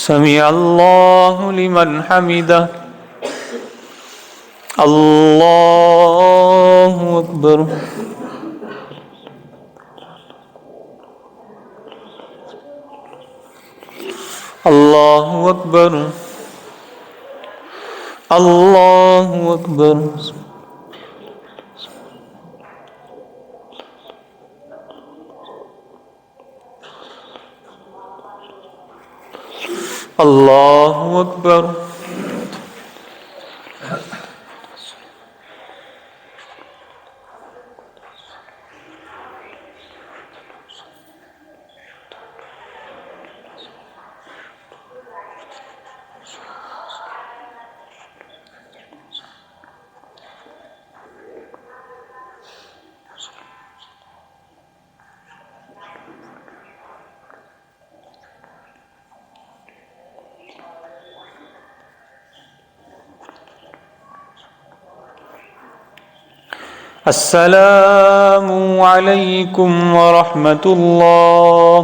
سمع الله لمن حمده. الله أكبر. الله أكبر. الله أكبر. الله أكبر. السلام عليكم ورحمة الله.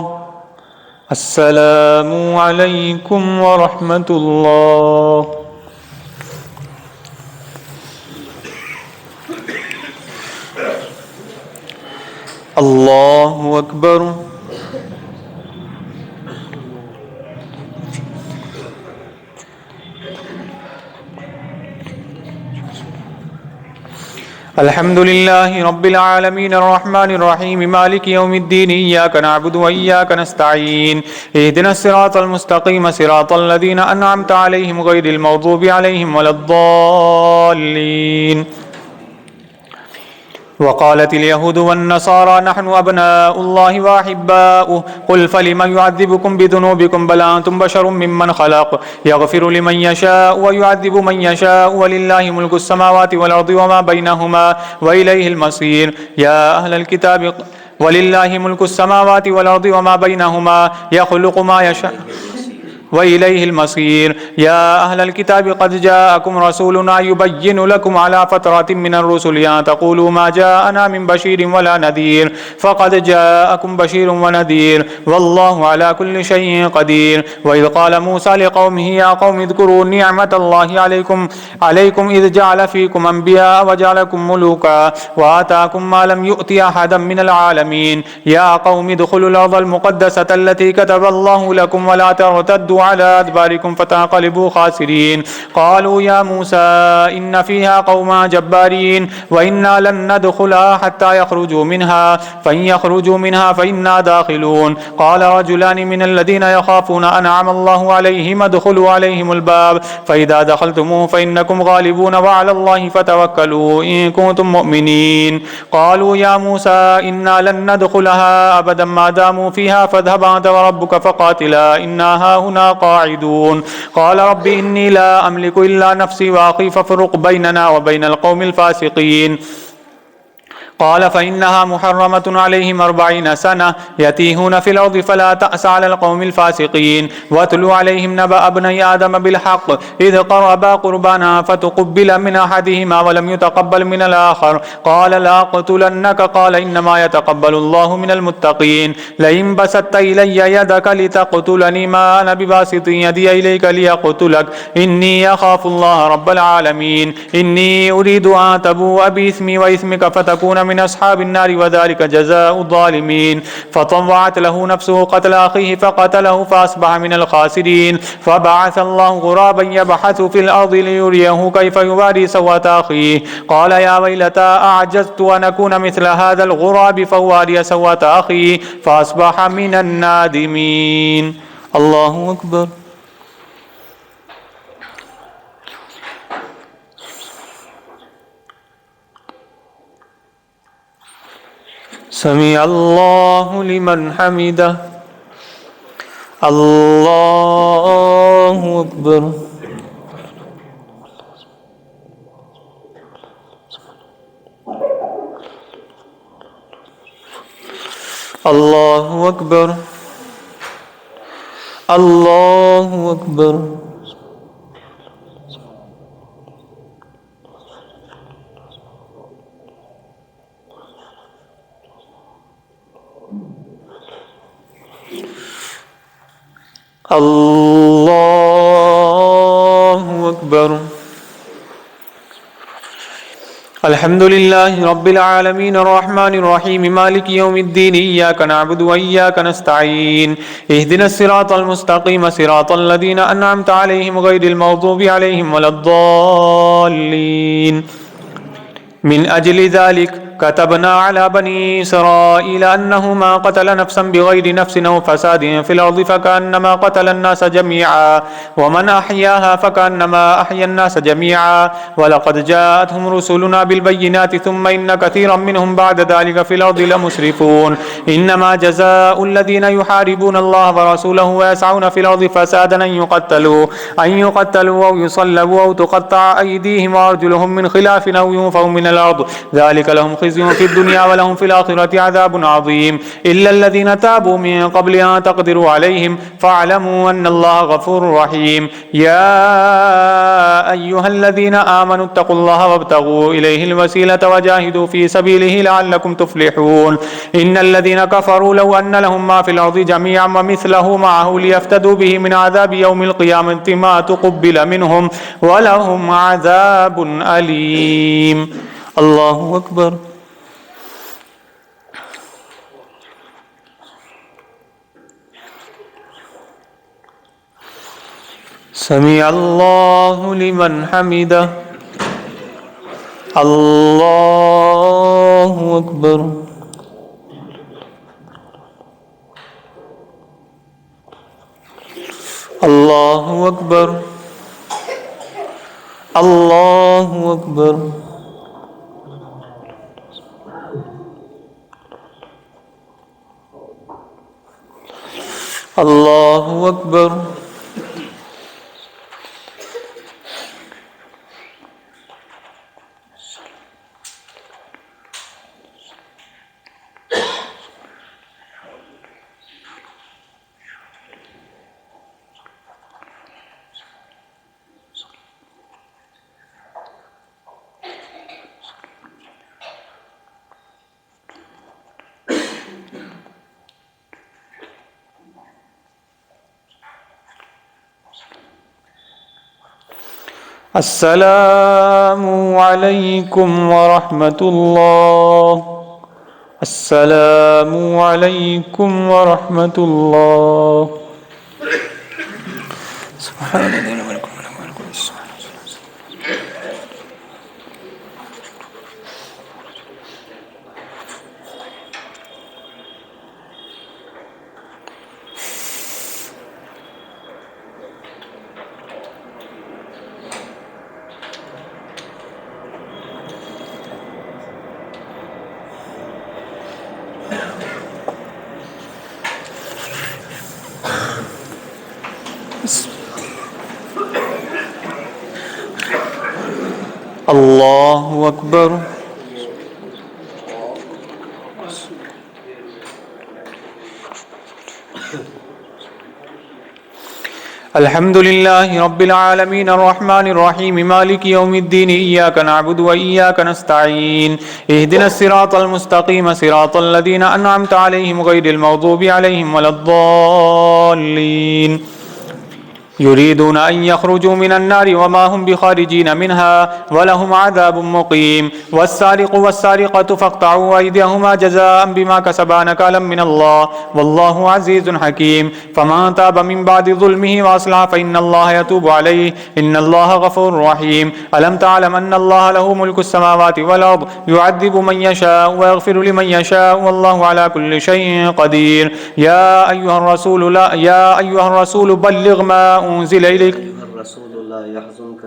السلام عليكم ورحمة الله. الله أكبر. الحمد لله رب العالمين الرحمن الرحيم مالك يوم الدين إياك نعبد وإياك نستعين اهدنا الصراط المستقيم صراط الذين أنعمت عليهم غير المغضوب عليهم ولا الضالين. وقالت اليهود والنصارى نحن أبناء الله وأحباؤه قل فلم يعذبكم بذنوبكم بل أنتم بشر ممن خلق يغفر لمن يشاء ويعذب من يشاء ولله ملك السماوات والأرض وما بينهما وإليه المصير يا أهل الكتاب ولله ملك السماوات والأرض وما بينهما يخلق ما يشاء وإليه المصير يا أهل الكتاب قد جاءكم رسولنا يبين لكم على فترة من الرسل أن تقولوا ما جاءنا من بشير ولا نذير فقد جاءكم بشير ونذير والله على كل شيء قدير. وإذ قال موسى لقومه يا قوم اذكروا نعمة الله عليكم إذ جعل فيكم أنبياء وجعلكم ملوكا وآتاكم ما لم يؤت أحدا من العالمين يا قوم ادخلوا الأرض المقدسة التي كتب الله لكم ولا ترتدوا على أدباركم فتنقلبوا خاسرين. قالوا يا موسى إن فيها قوما جبارين وإنا لن ندخلها حتى يخرجوا منها فإن يخرجوا منها فإنا داخلون. قال رجلان من الذين يخافون أنعم الله عليهم ادخلوا عليهم الباب فإذا دخلتموه فإنكم غالبون وعلى الله فتوكلوا إن كنتم مؤمنين. قالوا يا موسى إنا لن ندخلها أبدا ما داموا فيها فاذهب أنت وربك فقاتلا إنا هاهنا قاعدون. قال رب إني لا أملك إلا نفسي وأخي فافرق بيننا وبين القوم الفاسقين. قال فإنها محرمة عليهم 40 سنة يتيهون في الأرض فلا تأس على القوم الفاسقين. واتلوا عليهم نبأ ابني آدم بالحق إذ قربا قربانا فتقبل من أحدهما ولم يتقبل من الآخر قال لا أقتلنك قال إنما يتقبل الله من المتقين. لئن بسطت إلي يدك لتقتلني ما أنا بباسط يدي إليك لأقتلك إني أخاف الله رب العالمين. إني أريد أن تبوء بإثمي وإثمك فتكون من أصحاب النار وذلك جزاء الظالمين. فطوعت له نفسه قتل أخيه فقتله فأصبح من الخاسرين. فبعث الله غرابا يبحث في الأرض ليريه كيف يواري سوءة أخيه قال يا ويلتى أعجزت أن أكون مثل هذا الغراب فواري سوءة أخيه فأصبح من النادمين. الله أكبر. سمع الله لمن حمده. الله أكبر. الله أكبر. الله أكبر. الله أكبر. الحمد لله رب العالمين الرحمن الرحيم مالك يوم الدين إياك نعبد وإياك نستعين اهدنا الصراط المستقيم صراط الذين أنعمت عليهم غير المغضوب عليهم ولا الضالين. من أجل ذلك كتبنا على بني إسرائيل أنه ما قتل نفسا بغير نفس أو فساد في الأرض فكأنما قتل الناس جميعا ومن أحياها فكأنما أحيا الناس جميعا ولقد جاءتهم رسلنا بالبينات ثم إن كثيرا منهم بعد ذلك في الأرض لمسرفون. إنما جزاء الذين يحاربون الله ورسوله ويسعون في الأرض فسادا أن يقتلوا أو يصلبوا أو تقطع أيديهم وأرجلهم من خلاف أو ينفوا من الأرض ذلك لهم خزي في الدنيا ولهم في الآخرة عذاب عظيم إلا الذين تابوا من قبل أن تقدروا عليهم فاعلموا أن الله غفور رحيم يا أيها الذين آمنوا اتقوا الله وابتغوا إليه الوسيلة وجاهدوا في سبيله لعلكم تفلحون إن الذين كفروا لو أن لهم ما في الأرض جميعا ومثله معه ليفتدوا به من عذاب يوم القيامة ما تقبل منهم ولهم عذاب أليم. الله أكبر. سمع الله لمن حمده. الله أكبر. الله أكبر. الله أكبر. الله أكبر. السلام عليكم ورحمة الله. السلام عليكم ورحمة الله. سبحان الله. الله أكبر. الحمد لله رب العالمين الرحمن الرحيم مالك يوم الدين إياك نعبد وإياك نستعين اهدنا الصراط المستقيم صراط الذين أنعمت عليهم غير المغضوب عليهم ولا الضالين يريدون أن يخرجوا من النار وما هم بخارجين منها ولهم عذاب مقيم والسارق والسارقة فاقطعوا أيديهما جزاء بما كسبا نكالا من الله والله عزيز حكيم فمن تاب من بعد ظلمه وأصلح فإن الله يتوب عليه إن الله غفور رحيم ألم تعلم أن الله له ملك السماوات والأرض يعذب من يشاء ويغفر لمن يشاء والله على كل شيء قدير يا أيها الرسول بلغ ما أنزل إليك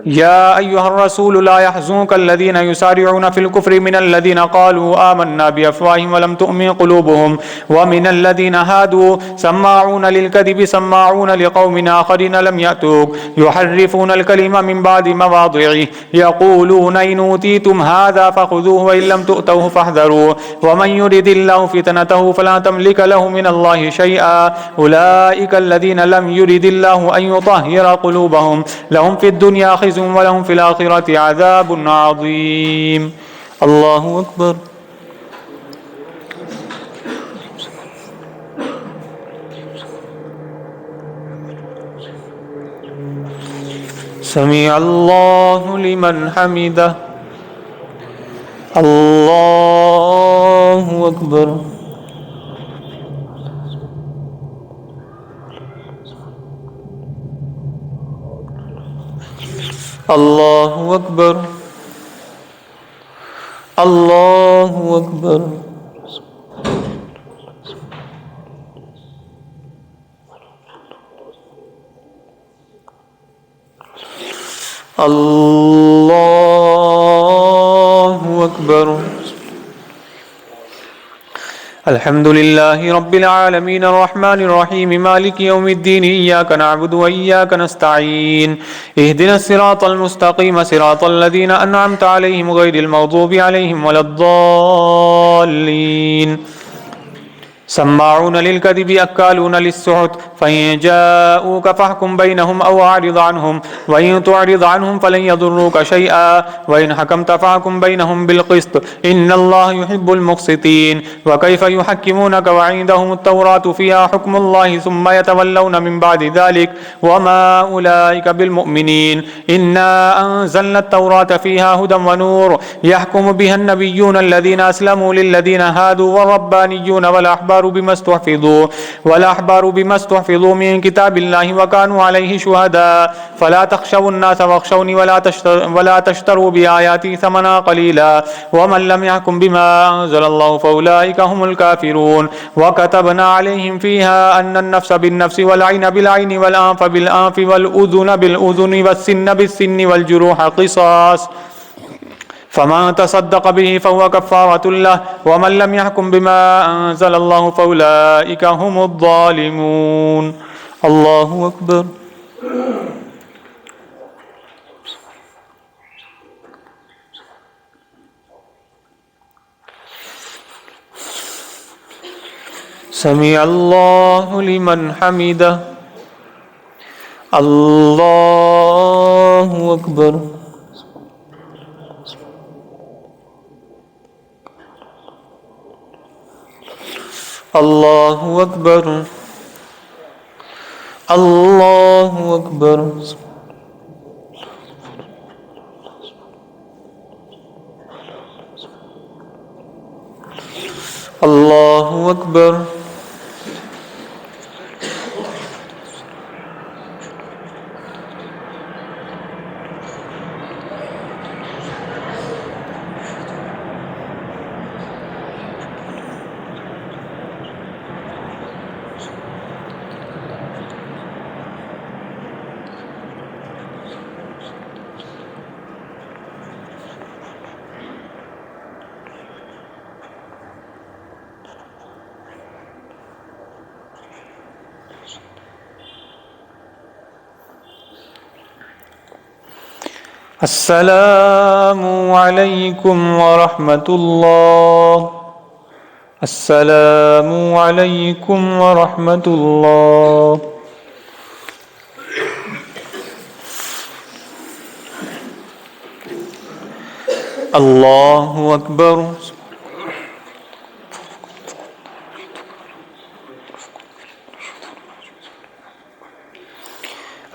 يا أيها الرسول لا يحزنك الذين يسارعون في الكفر من الذين قالوا آمنا بأفواههم ولم تؤمن قلوبهم ومن الذين هادوا سماعون للكذب سماعون لقوم آخرين لم يأتوك يحرفون الكلم من بعد مواضعه يقولون إن أوتيتم هذا فخذوه وإن لم تؤتوه فاحذروا ومن يرد الله فتنته فلا تملك له من الله شيئا أولئك الذين لم يرد الله أن يطهر قلوبهم لهم في الدنيا خزي ولهم في الآخرة عذاب عظيم. الله أكبر. سمع الله لمن حمده. الله أكبر. الله أكبر. الله أكبر. الله أكبر. अल्हम्दुलिल्लाहि रब्बिल आलमीन अर्रहमानिर रहीम मालिकि यौमिद्दीन इय्याका नअबुदु व इय्याका नस्तईन इहदिनस सिरातल मुस्तकीम सिरातल लज़ीना अनअमता अलैहिम गैरिल मग़दूबि अलैहिम वलद्दॉल्लीन सम्माऊन लिलकज़िबि अक्कालून लिस्सुहुत फ़इन जाऊक फ़हकुम बैनहुम औ अरिज़ अन्हुम वइन तुअरिज़ अन्हुम फ़लन यज़ुर्रूक शैआ वइन हकमत फ़हकुम बैनहुम बिलक़िस्त इन्नल्लाह युहिब्बुल मुक़्सितीन व कैफ़ युहक्किमूनक व इंदहुमुत तौरातु फ़ीहा हुक्मुल्लाहि सुम्मा यतवल्लौन मिन बअदि ज़ालिक व मा उलाइका बिलमुअ्मिनीन इन्ना अंज़लनत तौरात फ़ीहा हुदन व नूर यहकुमु बिहन नबिय्यून अल्लज़ीना अस्लमू लिल्लज़ीना हादू व रब्बानिय्यून वल अहबारु बिमस्तहफ़िज़ू मिन किताबिल्लाहि व कानू अलैहि शुहदा फला तख़शवुन्नास वख़शवनी वला तश्तरू बिआयाती समना क़लीला व मन लम यहकुम बिमा अंज़लल्लाहु फ़उलाइका हुमुल काफ़िरून व कतबना अलैहिम फ़ीहा अन्नन नफ़्स बिन्नफ़्सि वल ऐन बिल ऐनि वल आँफ़ बिल आँफ़ि वल उज़ुन बिल उज़ुनि वस्सिन्न बिस्सिन्नि वल जुरूह क़िसास फ़मन तसद्दक़ बिही फ़हुव कफ़्फ़ारतुन लहु वमन लम यहकुम बिमा अंज़लल्लाहु फ़उलाइका हुमुज़्ज़ालिमून। अल्लाहु अकबर। समिअल्लाहु लिमन हमिदह। अल्लाहु अकबर। अल्लाहु अकबर। अल्लाहु अकबर। अल्लाहु अकबर। अस्सलामु अलैकुम व रहमतुल्लाह। अस्सलामु अलैकुम व रहमतुल्लाह। अल्लाहु अकबर।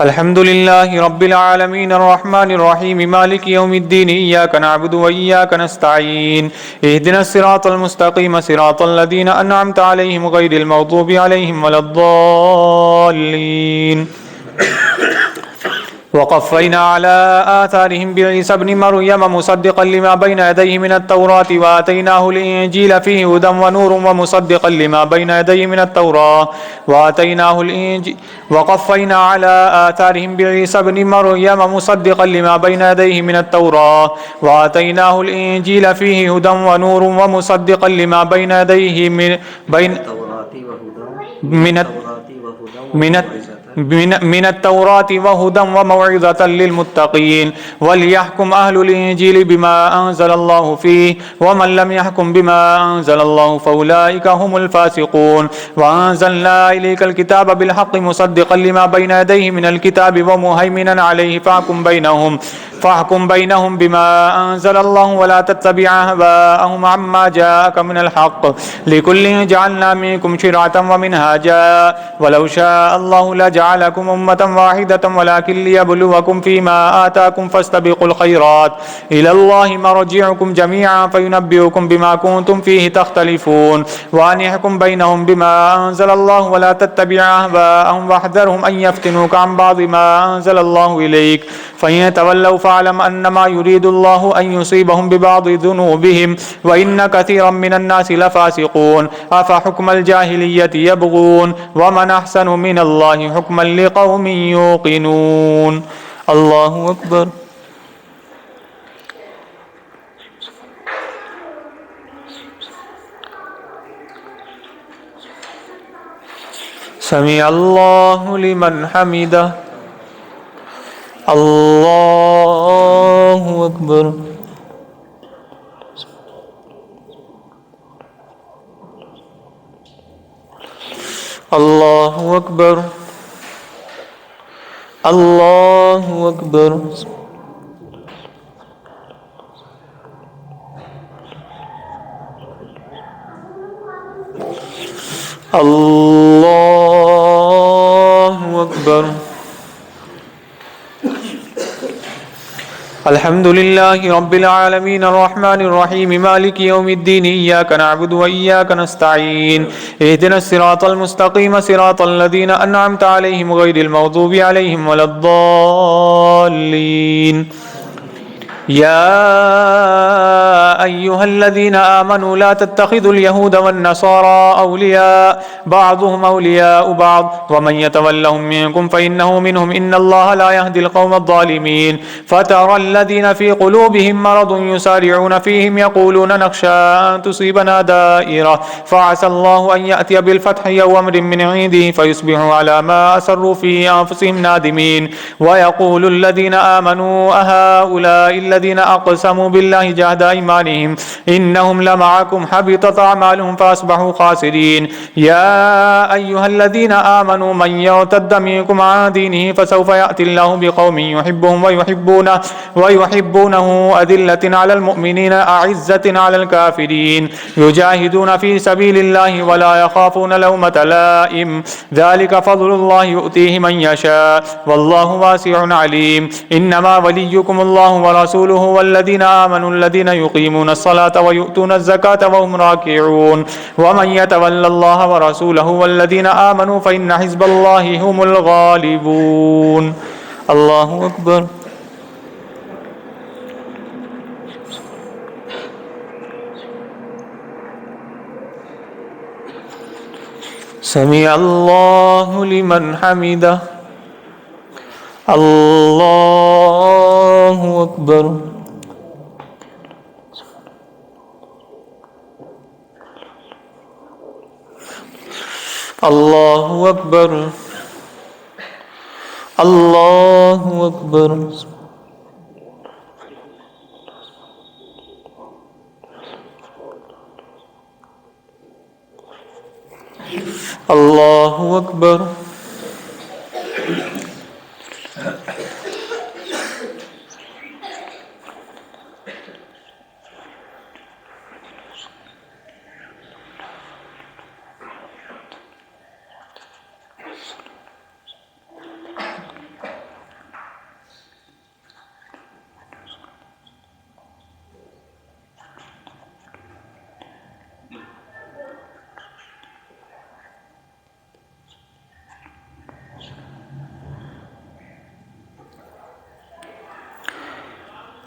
अल्हम्दुलिल्लाहि रब्बिल आलमीन अर्रहमानिर रहीम मालिकि यौमिद्दीन इय्याका नअबुदु व इय्याका नस्तईन इहदिनस सिरातल मुस्तकीम सिरातल लज़ीना अनअमता अलैहिम गैरिल मग़दूबि अलैहिम वलद्दॉल्लीन वक़फ़ैना अला आथारिहिम बिईसा इब्न मर्यम मुसद्दिक़न लिमा बैन यदैहि मिनत तौराति व आतैनाहुल इंजील फ़ीहि हुदन व नूरुन व मुसद्दिक़न लिमा बैन यदैहि मिनत तौराति व आतैनाहुल इंजील वक़फ़ैना अला आथारिहिम बिईसा इब्न मर्यम मुसद्दिक़न लिमा बैन यदैहि मिनत तौराति व आतैनाहुल इंजील फ़ीहि हुदन व नूरुन व मुसद्दिक़न लिमा बैन यदैहि मिनत तौराति व हुदन व मौइज़तन लिलमुत्तक़ीन वलियहकुम अहलुल इंजील बिमा अंज़लल्लाहु फ़ीहि व मन लम यहकुम बिमा अंज़लल्लाहु फ़उलाइका हुमुल फ़ासिक़ून व अंज़लना इलैकल किताब बिलहक़्क़ि मुसद्दिक़न लिमा बैन यदैहि मिनल किताबि व मुहैमिनन अलैहि फ़ाहकुम बैनहुम बिमा अंज़लल्लाहु व ला तत्तबि अहवाअहुम अम्मा जाअक मिनल हक़्क़ लिकुल्लिन जअलना मिनकुम शिरअतन व मिनहाजा वलौ शाअल्लाहु लजअलकुम उम्मतन वाहिदतन वलाकिन लियब्लुवकुम फ़ीमा आताकुम फ़ास्तबिक़ुल ख़ैरात इलल्लाहि मर्जिउकुम जमीअन फ़युनब्बिउकुम बिमा कुन्तुम फ़ीहि तख़्तलिफ़ून व अन यहकुम बैनहुम बिमा अंज़लल्लाहु व ला तत्तबि अहवाअहुम वहज़रहुम अन यफ़्तिनूक अन बअज़ि मा अंज़लल्लाहु इलैक फ़इन तवल्लव फ़अलम अन्नमा युरीदुल्लाहु अन युसीबहुम बिबअज़ि ज़ुनूबिहिम व इन्न कसीरम मिनन नासि लफ़ासिक़ून अफ़हुक्मल जाहिलिय्यति यबग़ून व मन अहसनु मिनल्लाहि हुक्मन लिक़ौमिन युक़िनून। अल्लाहु अकबर। समी अल्लाहु लिमन हमिदा। अल्लाहु अकबर। अल्लाहु अकबर। अल्लाहु अकबर। अल्लाहु अकबर। अल्हम्दुलिल्लाहि रब्बिल आलमीन अर्रहमानिर रहीम मालिकि यौमिद्दीन इय्याका नअबुदु व इय्याका नस्तईन इहदिनस सिरातल मुस्तकीम सिरातल लज़ीना अन्अमता अलैहिम गैरिल मग़दूबि अलैहिम वलद्दाल्लीन। या अय्युहल्लज़ीना आमनू ला तत्तखिज़ुल यहूद वन्नसारा औलिया बअदुहुम औलियाउ बअद वमन यतवल्लहुम मिनकुम फ़इन्नहु मिनहुम इन्नल्लाहा ला यहदिल क़ौमज़्ज़ालिमीन। फ़तरल्लज़ीना फ़ी क़ुलूबिहिम मरदुन युसारिऊन फ़ीहिम यक़ूलून नख़शा अन तुसीबना दाइरा फ़असल्लाहु अन यअतिय बिलफ़त्हि औ अम्रिन मिन इंदिहि फ़युस्बिहू अला मा असर्रू फ़ी अन्फ़ुसिहिम नादिमीन। वयक़ूलुल्लज़ीना आमनू अहाउलाइ الذين أقسموا بالله جهد أيمانهم إنهم لمعكم حبطت أعمالهم فأصبحوا خاسرين. يا أيها الذين آمنوا من يرتد منكم عن دينه فسوف يأتي الله بقوم يحبهم ويحبونه أذلة على المؤمنين أعزة على الكافرين يجاهدون في سبيل الله ولا يخافون لومة لائم ذلك فضل الله يؤتيه من يشاء والله واسع عليم. إنما وليكم الله ورسوله والذين آمنوا الذين يقيمون الصلاة ويؤتون الزكاة وهم راكعون. ومن يتولى الله ورسوله والذين آمنوا فإن حزب الله هم الغالبون. الله أكبر. سمع الله لمن حمده. الله أكبر. الله أكبر. الله أكبر. الله أكبر.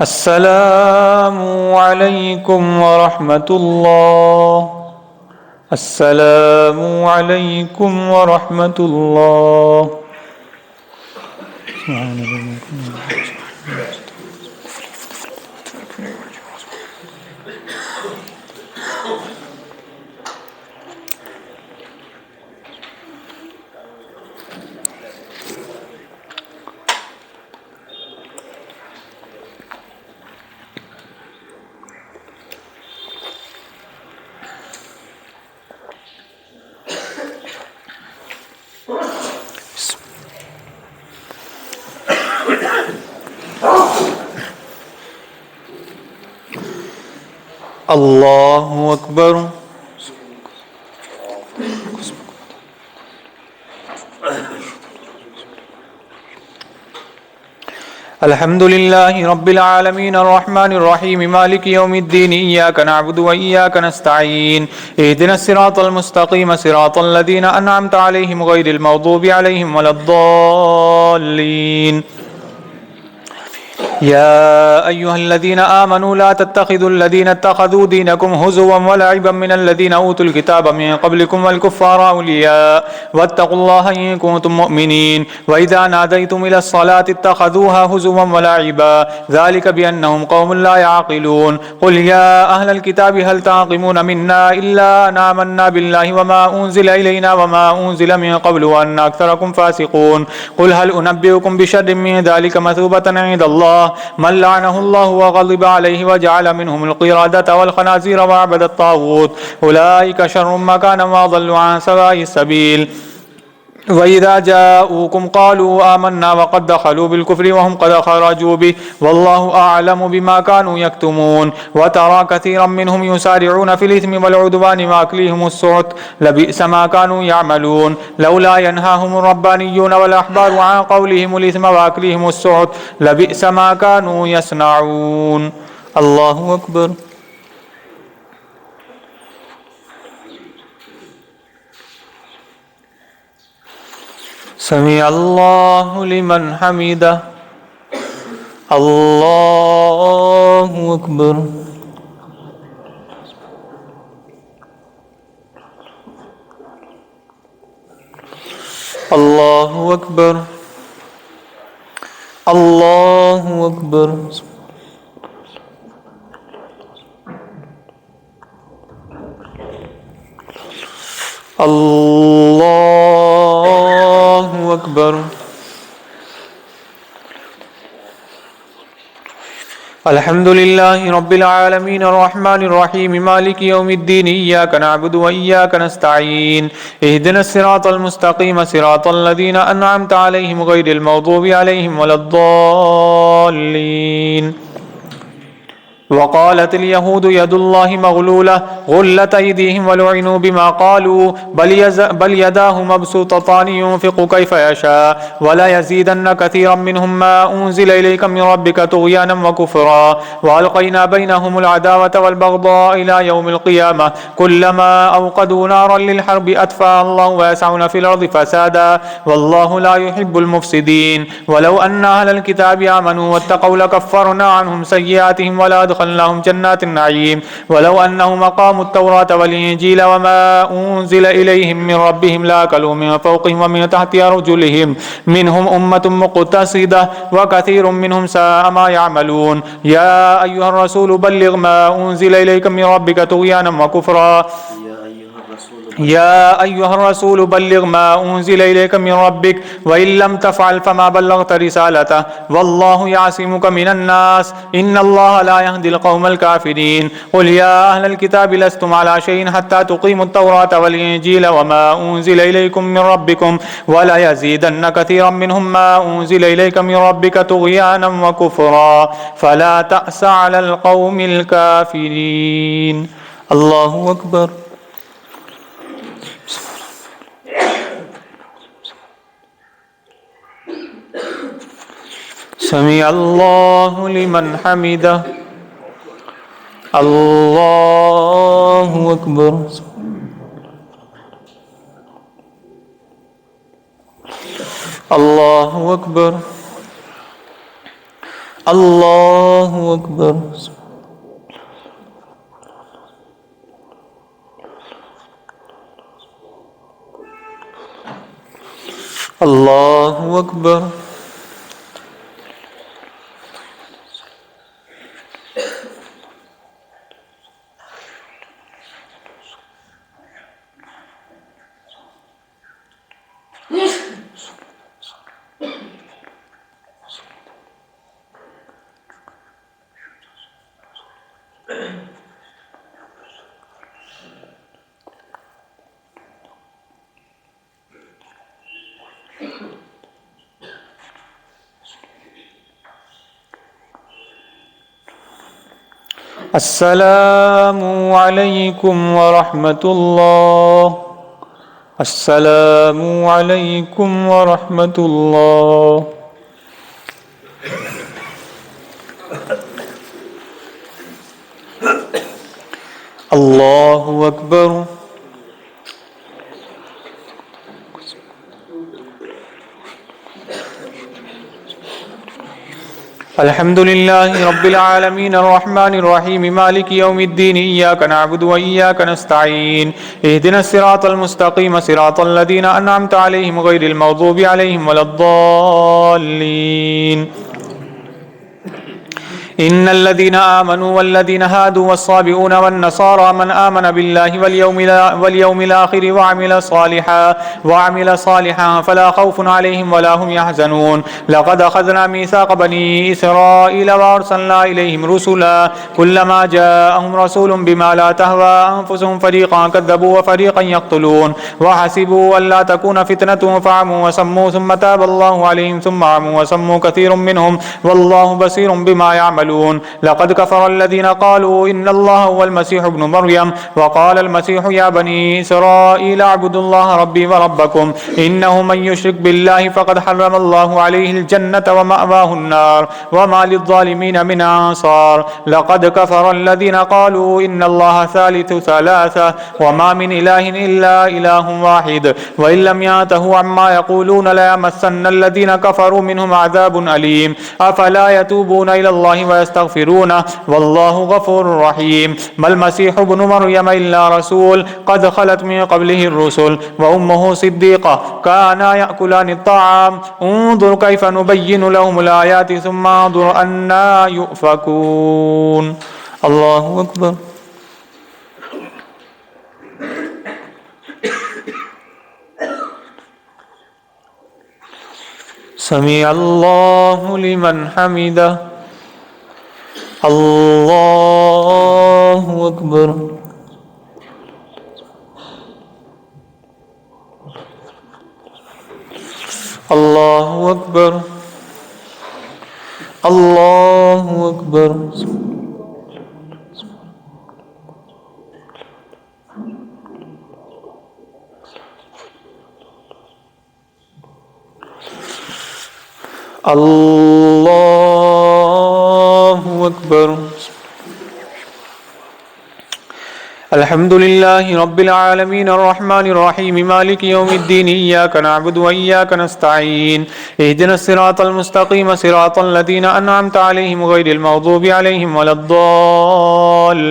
السلام عليكم ورحمة الله. السلام عليكم ورحمة الله. الله أكبر. الحمد لله رب العالمين الرحمن الرحيم مالك يوم الدين إياك نعبد وإياك نستعين اهدنا الصراط المستقيم صراط الذين أنعمت عليهم غير المغضوب عليهم ولا الضالين. يا أيها الذين آمنوا لا تتخذوا الذين اتخذوا دينكم هزوا ولعبا من الذين أوتوا الكتاب من قبلكم والكفار أولياء واتقوا الله إن كنتم مؤمنين وإذا ناديتم إلى الصلاة اتخذوها هزوا ولعبا ذلك بأنهم قوم لا يعقلون قل يا أهل الكتاب هل تعقمون منا إلا أن آمنا بالله وما أنزل إلينا وما أنزل من قبل وأن أكثركم فاسقون قل هل أنبئكم بشر من ذلك مثوبة عند الله من لعنه الله وغضب عليه وجعل منهم القردة والخنازير وعبد الطاغوت أولئك شر مكانا وأضل عن سواء السبيل وإذا جاءوكم قالوا آمنا وقد دخلوا بالكفر وهم قد خرجوا به والله أعلم بما كانوا يكتمون وترى كثيرا منهم يسارعون في الإثم والعدوان وأكلهم السحت لبئس ما كانوا يعملون لولا ينهاهم الربانيون والأحبار عن قولهم الإثم وأكلهم السحت لبئس ما كانوا يصنعون. الله أكبر. سمع الله لمن حمده. الله أكبر. الله أكبر. الله أكبر. الله أكبر. الحمد لله رب العالمين الرحمن الرحيم مالك يوم الدين إياك نعبد وإياك نستعين اهدنا الصراط المستقيم صراط الذين أنعمت عليهم غير المغضوب عليهم ولا الضالين. وقالت اليهود يد الله مغلولة غلت أيديهم ولعنوا بما قالوا بل يداه مبسوطتان ينفق كيف يشاء ولا يزيدن كثيرا منهم ما أنزل إليك من ربك طغيانا وكفرا وألقينا بينهم العداوة والبغضاء إلى يوم القيامة كلما أوقدوا نارا للحرب أطفأها الله ويسعون في الأرض فسادا والله لا يحب المفسدين. ولو أن أهل الكتاب آمنوا واتقوا لكفرنا عنهم سيئاتهم ولا أدخلناهم جنات النعيم ولو أنهم أقاموا التوراة والإنجيل وما أنزل إليهم من ربهم لأكلوا من فوقهم ومن تحت أرجلهم منهم أمة مقتصدة وكثير منهم ساء ما يعملون. يا أيها الرسول بلغ ما أنزل إليك من ربك طغيانا وكفرا يا أيها الرسول بلغ ما أنزل إليك من ربك وإن لم تفعل فما بلغت رسالته والله يعصمك من الناس إن الله لا يهدي القوم الكافرين. قل يا أهل الكتاب لستم على شيء حتى تقيموا التوراة والإنجيل وما أنزل إليكم من ربكم ولا يزيدن كثيرا منهم ما أنزل إليك من ربك طغيانا وكفرا فلا تأس على القوم الكافرين. الله أكبر. سمع الله لمن حمده. الله أكبر. الله أكبر. الله أكبر. الله أكبر. السلام عليكم ورحمة الله. السلام عليكم ورحمة الله. الله أكبر. الحمد لله رب العالمين الرحمن الرحيم مالك يوم الدين إياك نعبد وإياك نستعين اهدنا الصراط المستقيم صراط الذين أنعمت عليهم غير المغضوب عليهم ولا الضالين إن الذين آمنوا والذين هادوا والصابئون والنصارى من آمن بالله واليوم الآخر وعمل صالحا فلا خوف عليهم ولا هم يحزنون لقد أخذنا ميثاق بني إسرائيل وأرسلنا إليهم رسلا كلما جاءهم رسول بما لا تهوى أنفسهم فريقا كذبوا وفريقا يقتلون وحسبوا ألا تكون فتنة فعموا وسموا ثم تاب الله عليهم ثم عموا وسموا كثير منهم والله بصير بما يعملون لقد كفر الذين قالوا إن الله هو المسيح ابن مريم وقال المسيح يا بني إسرائيل اعبدوا الله ربي وربكم إنه من يشرك بالله فقد حرم الله عليه الجنة ومأواه النار وما للظالمين من أنصار لقد كفر الذين قالوا إن الله ثالث ثلاثة وما من إله إلا إله واحد وإن لم ينتهوا عما يقولون ليمسن الذين كفروا منهم عذاب أليم أفلا يتوبون إلى الله ويستغفرونه والله غفور رحيم ما المسيح ابن مريم إلا رسول قد خلت من قبله الرسل وأمه صديقة كانا يأكلان الطعام انظر كيف نبين لهم الآيات ثم انظر أنا يؤفكون الله أكبر سمع الله لمن حمده الله أكبر الله أكبر الله أكبر الله أكبر الحمد لله رب العالمين الرحمن الرحيم مالك يوم الدين إياك نعبد وإياك نستعين اهدنا الصراط المستقيم صراط الذين أنعمت عليهم غير المغضوب عليهم ولا الضالين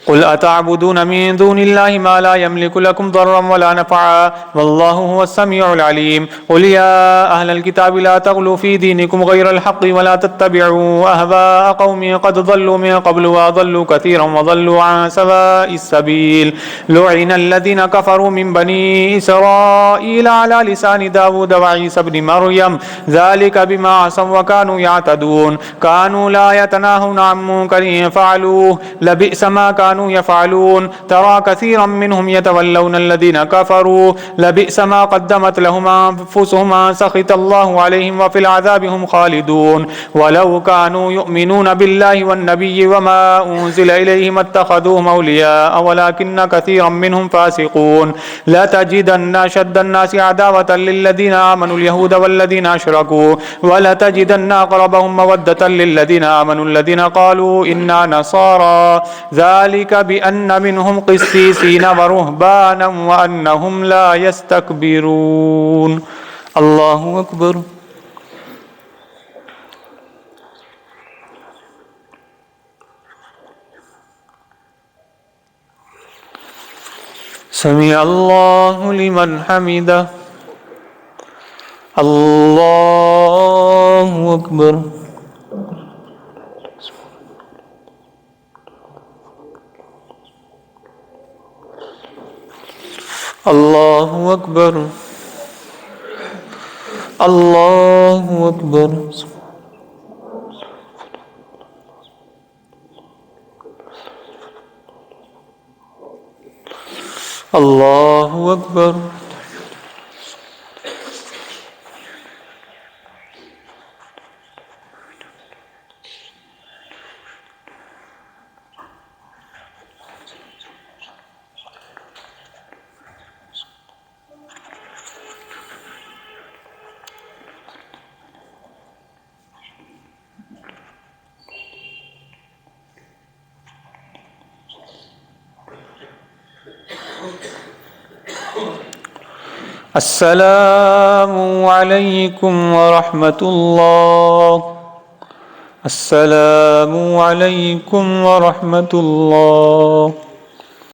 قل أتعبدون من دون الله ما لا يملك لكم ضرا ولا نفعا والله هو السميع العليم قل يا أهل الكتاب لا تغلوا في دينكم غير الحق ولا تتبعوا أهواء قوم قد ضلوا من قبل وأضلوا كثيرا وضلوا عن سواء السبيل لعن الذين كفروا من بني إسرائيل على لسان داود وعيسى بن مريم ذلك بما عصوا وكانوا يعتدون كانوا لا يتناهون عن منكر فعلوه لبئس ما كانوا يفعلون ترى كثيرا منهم يتولون الذين كفروا لبئس ما قدمت لهم أنفسهم أن سخط الله عليهم وفي العذاب هم خالدون ولو كانوا يؤمنون بالله والنبي وما أنزل إليهم اتخذوهم أولياء ولكن كثيرا منهم فاسقون لتجدن أشد الناس عداوة للذين آمنوا اليهود والذين أشركوا ولتجدن أقربهم مودة للذين آمنوا الذين قالوا إنا نصارى ذلك بأن منهم قسيسين ورهبانا وأنهم لا يستكبرون الله أكبر سمع الله لمن حمده الله أكبر الله أكبر الله أكبر الله أكبر আসসালামু আলাইকুম ওয়া রাহমাতুল্লাহ। আসসালামু আলাইকুম ওয়া রাহমাতুল্লাহ।